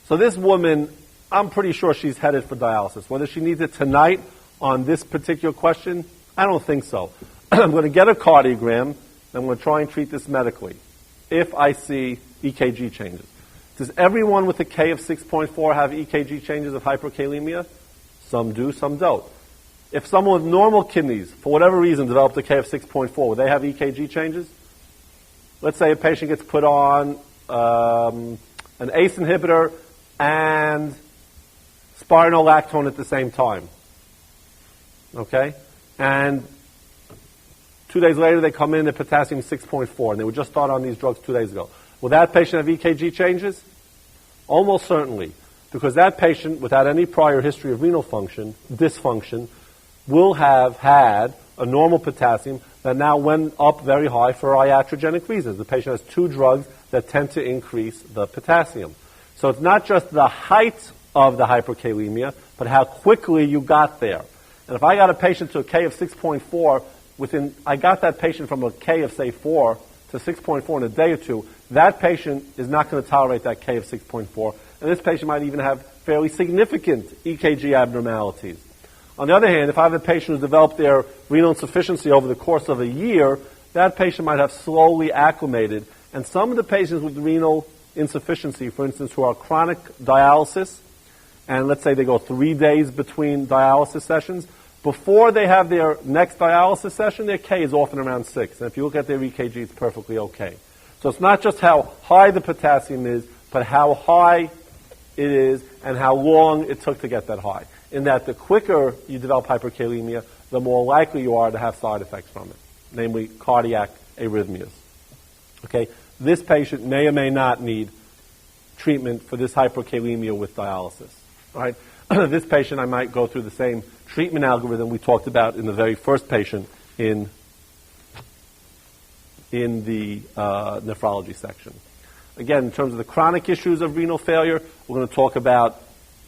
So this woman, I'm pretty sure she's headed for dialysis. Whether she needs it tonight on this particular question, I don't think so. I'm going to get a cardiogram, and I'm going to try and treat this medically if I see EKG changes. Does everyone with a K of 6.4 have EKG changes of hyperkalemia? Some do, some don't. If someone with normal kidneys, for whatever reason, developed a K of 6.4, will they have EKG changes? Let's say a patient gets put on an ACE inhibitor and spironolactone at the same time. Okay? And 2 days later they come in at potassium 6.4, and they were just started on these drugs 2 days ago. Will that patient have EKG changes? Almost certainly, because that patient, without any prior history of renal dysfunction, will have had a normal potassium that now went up very high for iatrogenic reasons. The patient has 2 drugs that tend to increase the potassium. So it's not just the height of the hyperkalemia, but how quickly you got there. And if I got a patient to a K of 6.4, I got that patient from a K of, say, 4 to 6.4 in a day or two, that patient is not going to tolerate that K of 6.4, and this patient might even have fairly significant EKG abnormalities. On the other hand, if I have a patient who's developed their renal insufficiency over the course of a year, that patient might have slowly acclimated And some of the patients with renal insufficiency, for instance, who are chronic dialysis, and let's say they go 3 days between dialysis sessions, before they have their next dialysis session, their K is often around 6. And if you look at their EKG, it's perfectly okay. So it's not just how high the potassium is, but how high it is and how long it took to get that high. In that the quicker you develop hyperkalemia, the more likely you are to have side effects from it, namely cardiac arrhythmias. Okay? This patient may or may not need treatment for this hyperkalemia with dialysis. All right? This patient, I might go through the same treatment algorithm we talked about in the very first patient in the nephrology section. Again, in terms of the chronic issues of renal failure, we're going to talk about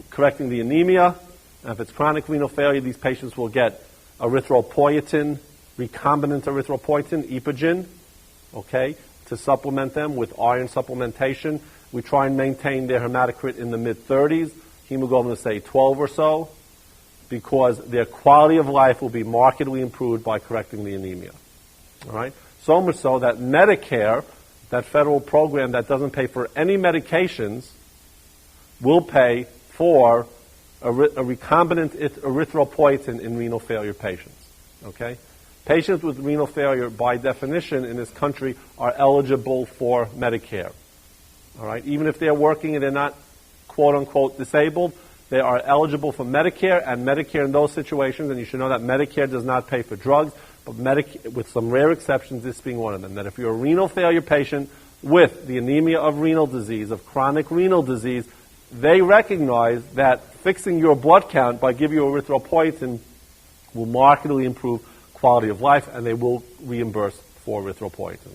correcting the anemia. And if it's chronic renal failure, these patients will get erythropoietin, recombinant erythropoietin, Epogen, okay, to supplement them with iron supplementation. We try and maintain their hematocrit in the mid-30s, hemoglobin, say, 12 or so, because their quality of life will be markedly improved by correcting the anemia. All right? So much so that Medicare, that federal program that doesn't pay for any medications, will pay for a recombinant erythropoietin in renal failure patients. Okay? Patients with renal failure, by definition in this country, are eligible for Medicare. All right? Even if they're working and they're not quote-unquote disabled, they are eligible for Medicare, and Medicare in those situations, and you should know that Medicare does not pay for drugs, but Medicare, with some rare exceptions, this being one of them, that if you're a renal failure patient with the anemia of renal disease, of chronic renal disease, they recognize that fixing your blood count by giving you erythropoietin will markedly improve quality of life, and they will reimburse for erythropoietin.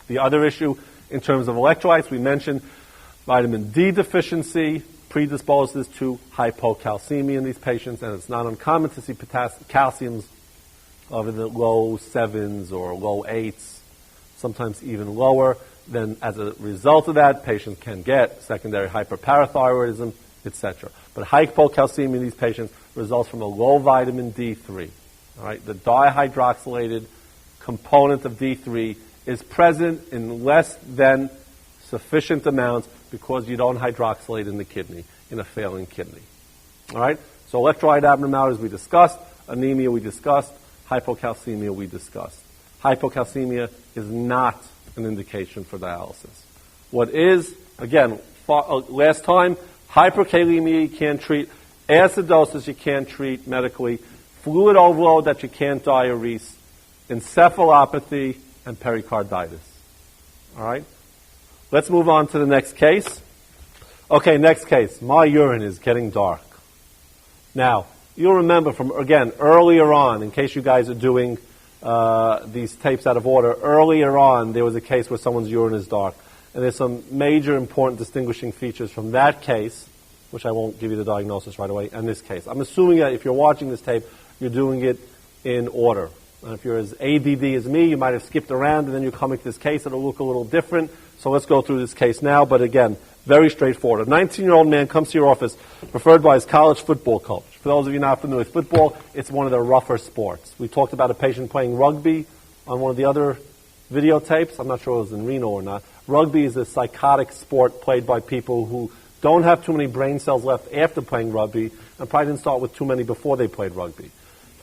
The other issue in terms of electrolytes, we mentioned vitamin D deficiency predisposes to hypocalcemia in these patients, and it's not uncommon to see calciums of in the low 7s or low 8s, sometimes even lower. Then as a result of that, patients can get secondary hyperparathyroidism, etc. But hypocalcemia in these patients results from a low vitamin D3. All right? The dihydroxylated component of D3 is present in less than sufficient amounts because you don't hydroxylate in the kidney, in a failing kidney. All right? So electrolyte abnormalities we discussed, anemia we discussed, hypocalcemia we discussed. Hypocalcemia is not an indication for dialysis. What is, again, last time, hyperkalemia you can't treat, acidosis you can't treat medically, fluid overload that you can't diurese, encephalopathy, and pericarditis. All right? Let's move on to the next case. Okay, next case. My urine is getting dark. Now, you'll remember from, again, earlier on, in case you guys are doing these tapes out of order, earlier on there was a case where someone's urine is dark. And there's some major important distinguishing features from that case, which I won't give you the diagnosis right away, and this case. I'm assuming that if you're watching this tape, you're doing it in order. And if you're as ADD as me, you might have skipped around, and then you're coming to this case. It'll look a little different. So let's go through this case now. But again, very straightforward. A 19-year-old man comes to your office, referred by his college football coach. For those of you not familiar with football, it's one of the rougher sports. We talked about a patient playing rugby on one of the other videotapes. I'm not sure it was in Reno or not. Rugby is a psychotic sport played by people who don't have too many brain cells left after playing rugby, and probably didn't start with too many before they played rugby.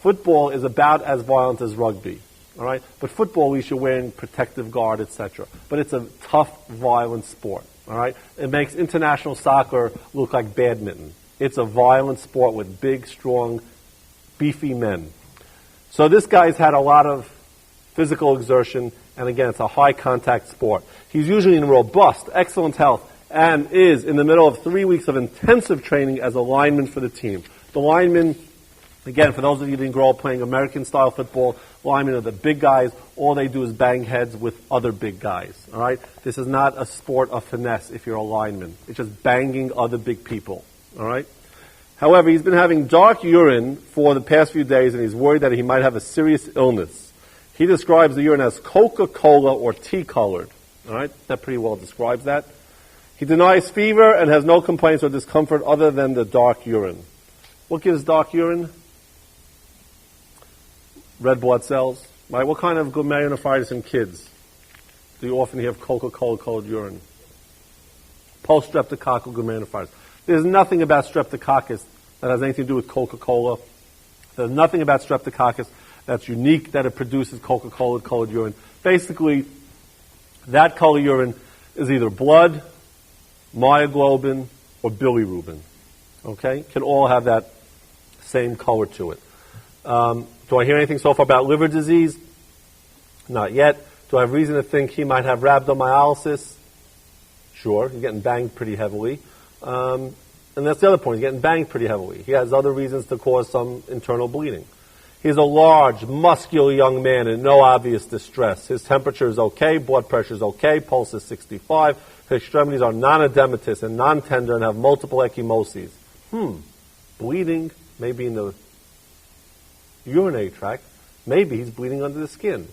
Football is about as violent as rugby, all right? But football, we should wear protective guard, etc. But it's a tough, violent sport, all right? It makes international soccer look like badminton. It's a violent sport with big, strong, beefy men. So this guy's had a lot of physical exertion, and again, it's a high-contact sport. He's usually in robust, excellent health, and is in the middle of 3 weeks of intensive training as a lineman for the team. The linemen, again, for those of you who didn't grow up playing American-style football, linemen are the big guys. All they do is bang heads with other big guys, all right? This is not a sport of finesse if you're a lineman. It's just banging other big people, all right? However, he's been having dark urine for the past few days, and he's worried that he might have a serious illness. He describes the urine as Coca-Cola or tea-colored, all right? That pretty well describes that. He denies fever and has no complaints or discomfort other than the dark urine. What gives dark urine? Red blood cells, right? What kind of glomerulonephritis in kids? do you often hear of Coca-Cola colored urine? Post-streptococcal glomerulonephritis. There's nothing about streptococcus that has anything to do with Coca-Cola. There's nothing about streptococcus that's unique that it produces Coca-Cola colored urine. Basically, that color urine is either blood, myoglobin, or bilirubin. Okay? Can all have that same color to it. Do I hear anything so far about liver disease? Not yet. Do I have reason to think he might have rhabdomyolysis? Sure, he's getting banged pretty heavily. And that's the other point, he's getting banged pretty heavily. He has other reasons to cause some internal bleeding. He's a large, muscular young man in no obvious distress. His temperature is okay, blood pressure is okay, pulse is 65. His extremities are non-edematous and non-tender and have multiple ecchymoses. Bleeding, maybe in the urinary tract. Maybe he's bleeding under the skin.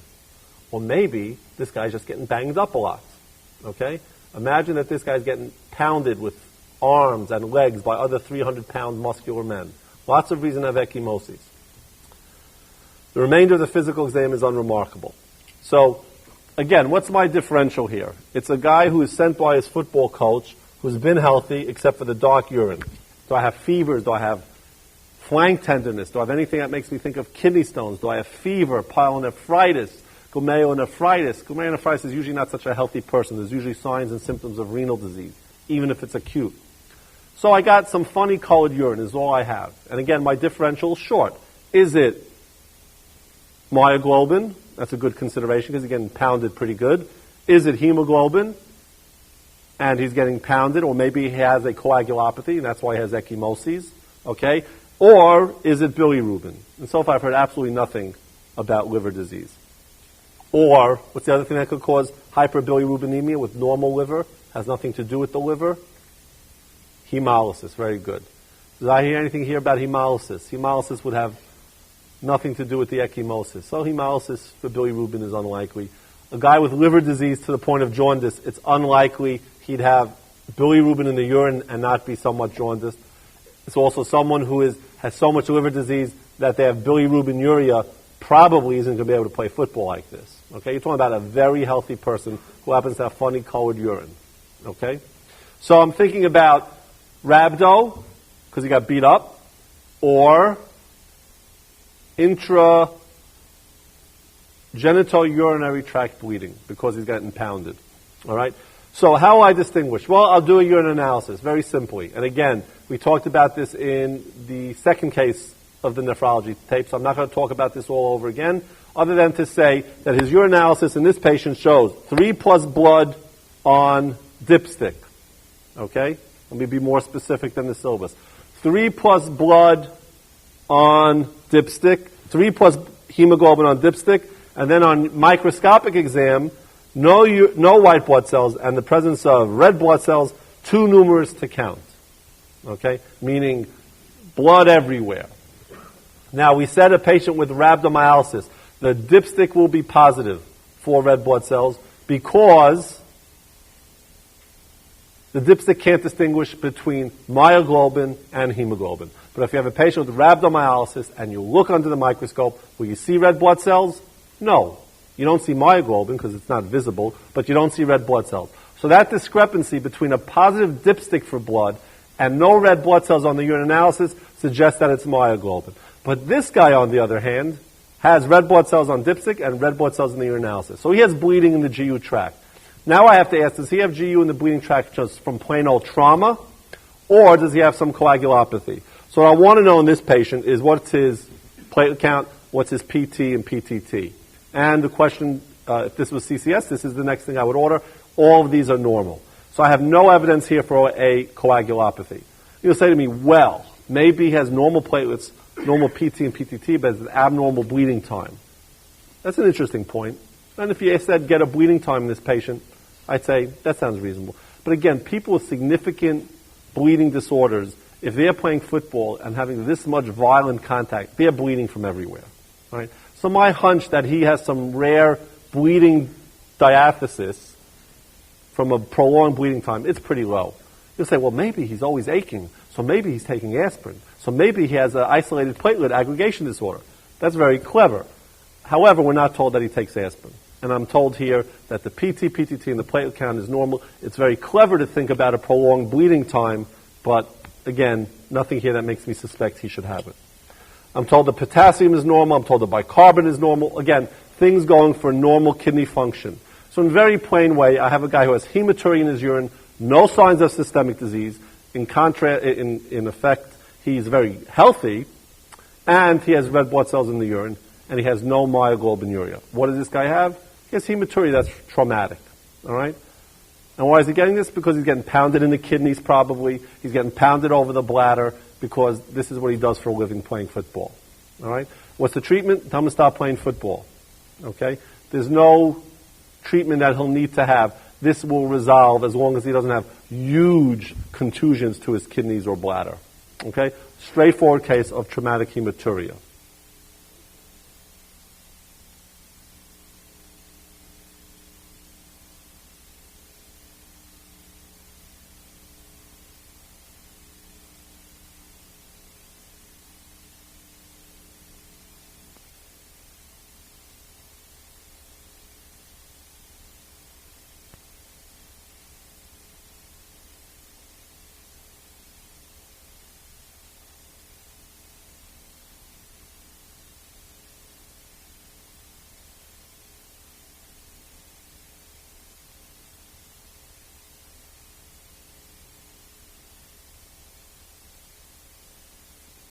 Or maybe this guy's just getting banged up a lot. Okay? Imagine that this guy's getting pounded with arms and legs by other 300-pound muscular men. Lots of reason to have ecchymoses. The remainder of the physical exam is unremarkable. So, again, what's my differential here? It's a guy who is sent by his football coach who's been healthy except for the dark urine. Do I have fevers? Do I have flank tenderness? Do I have anything that makes me think of kidney stones? Do I have fever, pyelonephritis, glomerulonephritis? Glomerulonephritis is usually not such a healthy person. There's usually signs and symptoms of renal disease, even if it's acute. So I got some funny colored urine is all I have. And again, my differential is short. Is it myoglobin? That's a good consideration because he's getting pounded pretty good. Is it hemoglobin? And he's getting pounded, or maybe he has a coagulopathy, and that's why he has ecchymoses. Okay? Or is it bilirubin? And so far I've heard absolutely nothing about liver disease. Or, what's the other thing that could cause hyperbilirubinemia with normal liver? Has nothing to do with the liver? Hemolysis, very good. Did I hear anything here about hemolysis? Hemolysis would have nothing to do with the ecchymosis. So hemolysis for bilirubin is unlikely. A guy with liver disease to the point of jaundice, it's unlikely he'd have bilirubin in the urine and not be somewhat jaundiced. It's also someone who has so much liver disease that they have bilirubinuria, probably isn't going to be able to play football like this. Okay, you're talking about a very healthy person who happens to have funny colored urine. Okay, so I'm thinking about rhabdo because he got beat up, or intragenital-urinary tract bleeding because he's gotten pounded. All right. So how will I distinguish? Well, I'll do a urine analysis very simply. And again, we talked about this in the second case of the nephrology tape, so I'm not going to talk about this all over again, other than to say that his urine analysis in this patient shows 3+ blood on dipstick. Okay? Let me be more specific than the syllabus. 3+ blood on dipstick, 3+ hemoglobin on dipstick, and then on microscopic exam, no white blood cells and the presence of red blood cells too numerous to count. Okay? Meaning blood everywhere. Now, we said a patient with rhabdomyolysis, the dipstick will be positive for red blood cells because the dipstick can't distinguish between myoglobin and hemoglobin. But if you have a patient with rhabdomyolysis and you look under the microscope, will you see red blood cells? No. You don't see myoglobin because it's not visible, but you don't see red blood cells. So that discrepancy between a positive dipstick for blood and no red blood cells on the urine analysis suggests that it's myoglobin. But this guy, on the other hand, has red blood cells on dipstick and red blood cells in the urine analysis. So he has bleeding in the GU tract. Now I have to ask, does he have GU in the bleeding tract just from plain old trauma, or does he have some coagulopathy? So what I want to know in this patient is what's his platelet count, what's his PT and PTT. And the question, if this was CCS, this is the next thing I would order. All of these are normal. So I have no evidence here for a coagulopathy. You'll say to me, well, maybe he has normal platelets, normal PT and PTT, but it's an abnormal bleeding time. That's an interesting point. And if you said get a bleeding time in this patient, I'd say that sounds reasonable. But again, people with significant bleeding disorders, if they're playing football and having this much violent contact, they're bleeding from everywhere. Right? So my hunch that he has some rare bleeding diathesis from a prolonged bleeding time, it's pretty low. You'll say, well, maybe he's always aching, so maybe he's taking aspirin, so maybe he has an isolated platelet aggregation disorder. That's very clever. However, we're not told that he takes aspirin. and I'm told here that the PT, PTT, and the platelet count is normal. It's very clever to think about a prolonged bleeding time, but again, nothing here that makes me suspect he should have it. I'm told the potassium is normal. I'm told the bicarbonate is normal. Again, things going for normal kidney function. So in a very plain way, I have a guy who has hematuria in his urine, no signs of systemic disease. In effect, he's very healthy, and he has red blood cells in the urine, and he has no myoglobinuria. What does this guy have? He has hematuria that's traumatic, all right? And why is he getting this? Because he's getting pounded in the kidneys probably. He's getting pounded over the bladder because this is what he does for a living, playing football, all right? What's the treatment? Tell him to stop playing football, okay? There's no treatment that he'll need to have. This will resolve as long as he doesn't have huge contusions to his kidneys or bladder. Okay? Straightforward case of traumatic hematuria.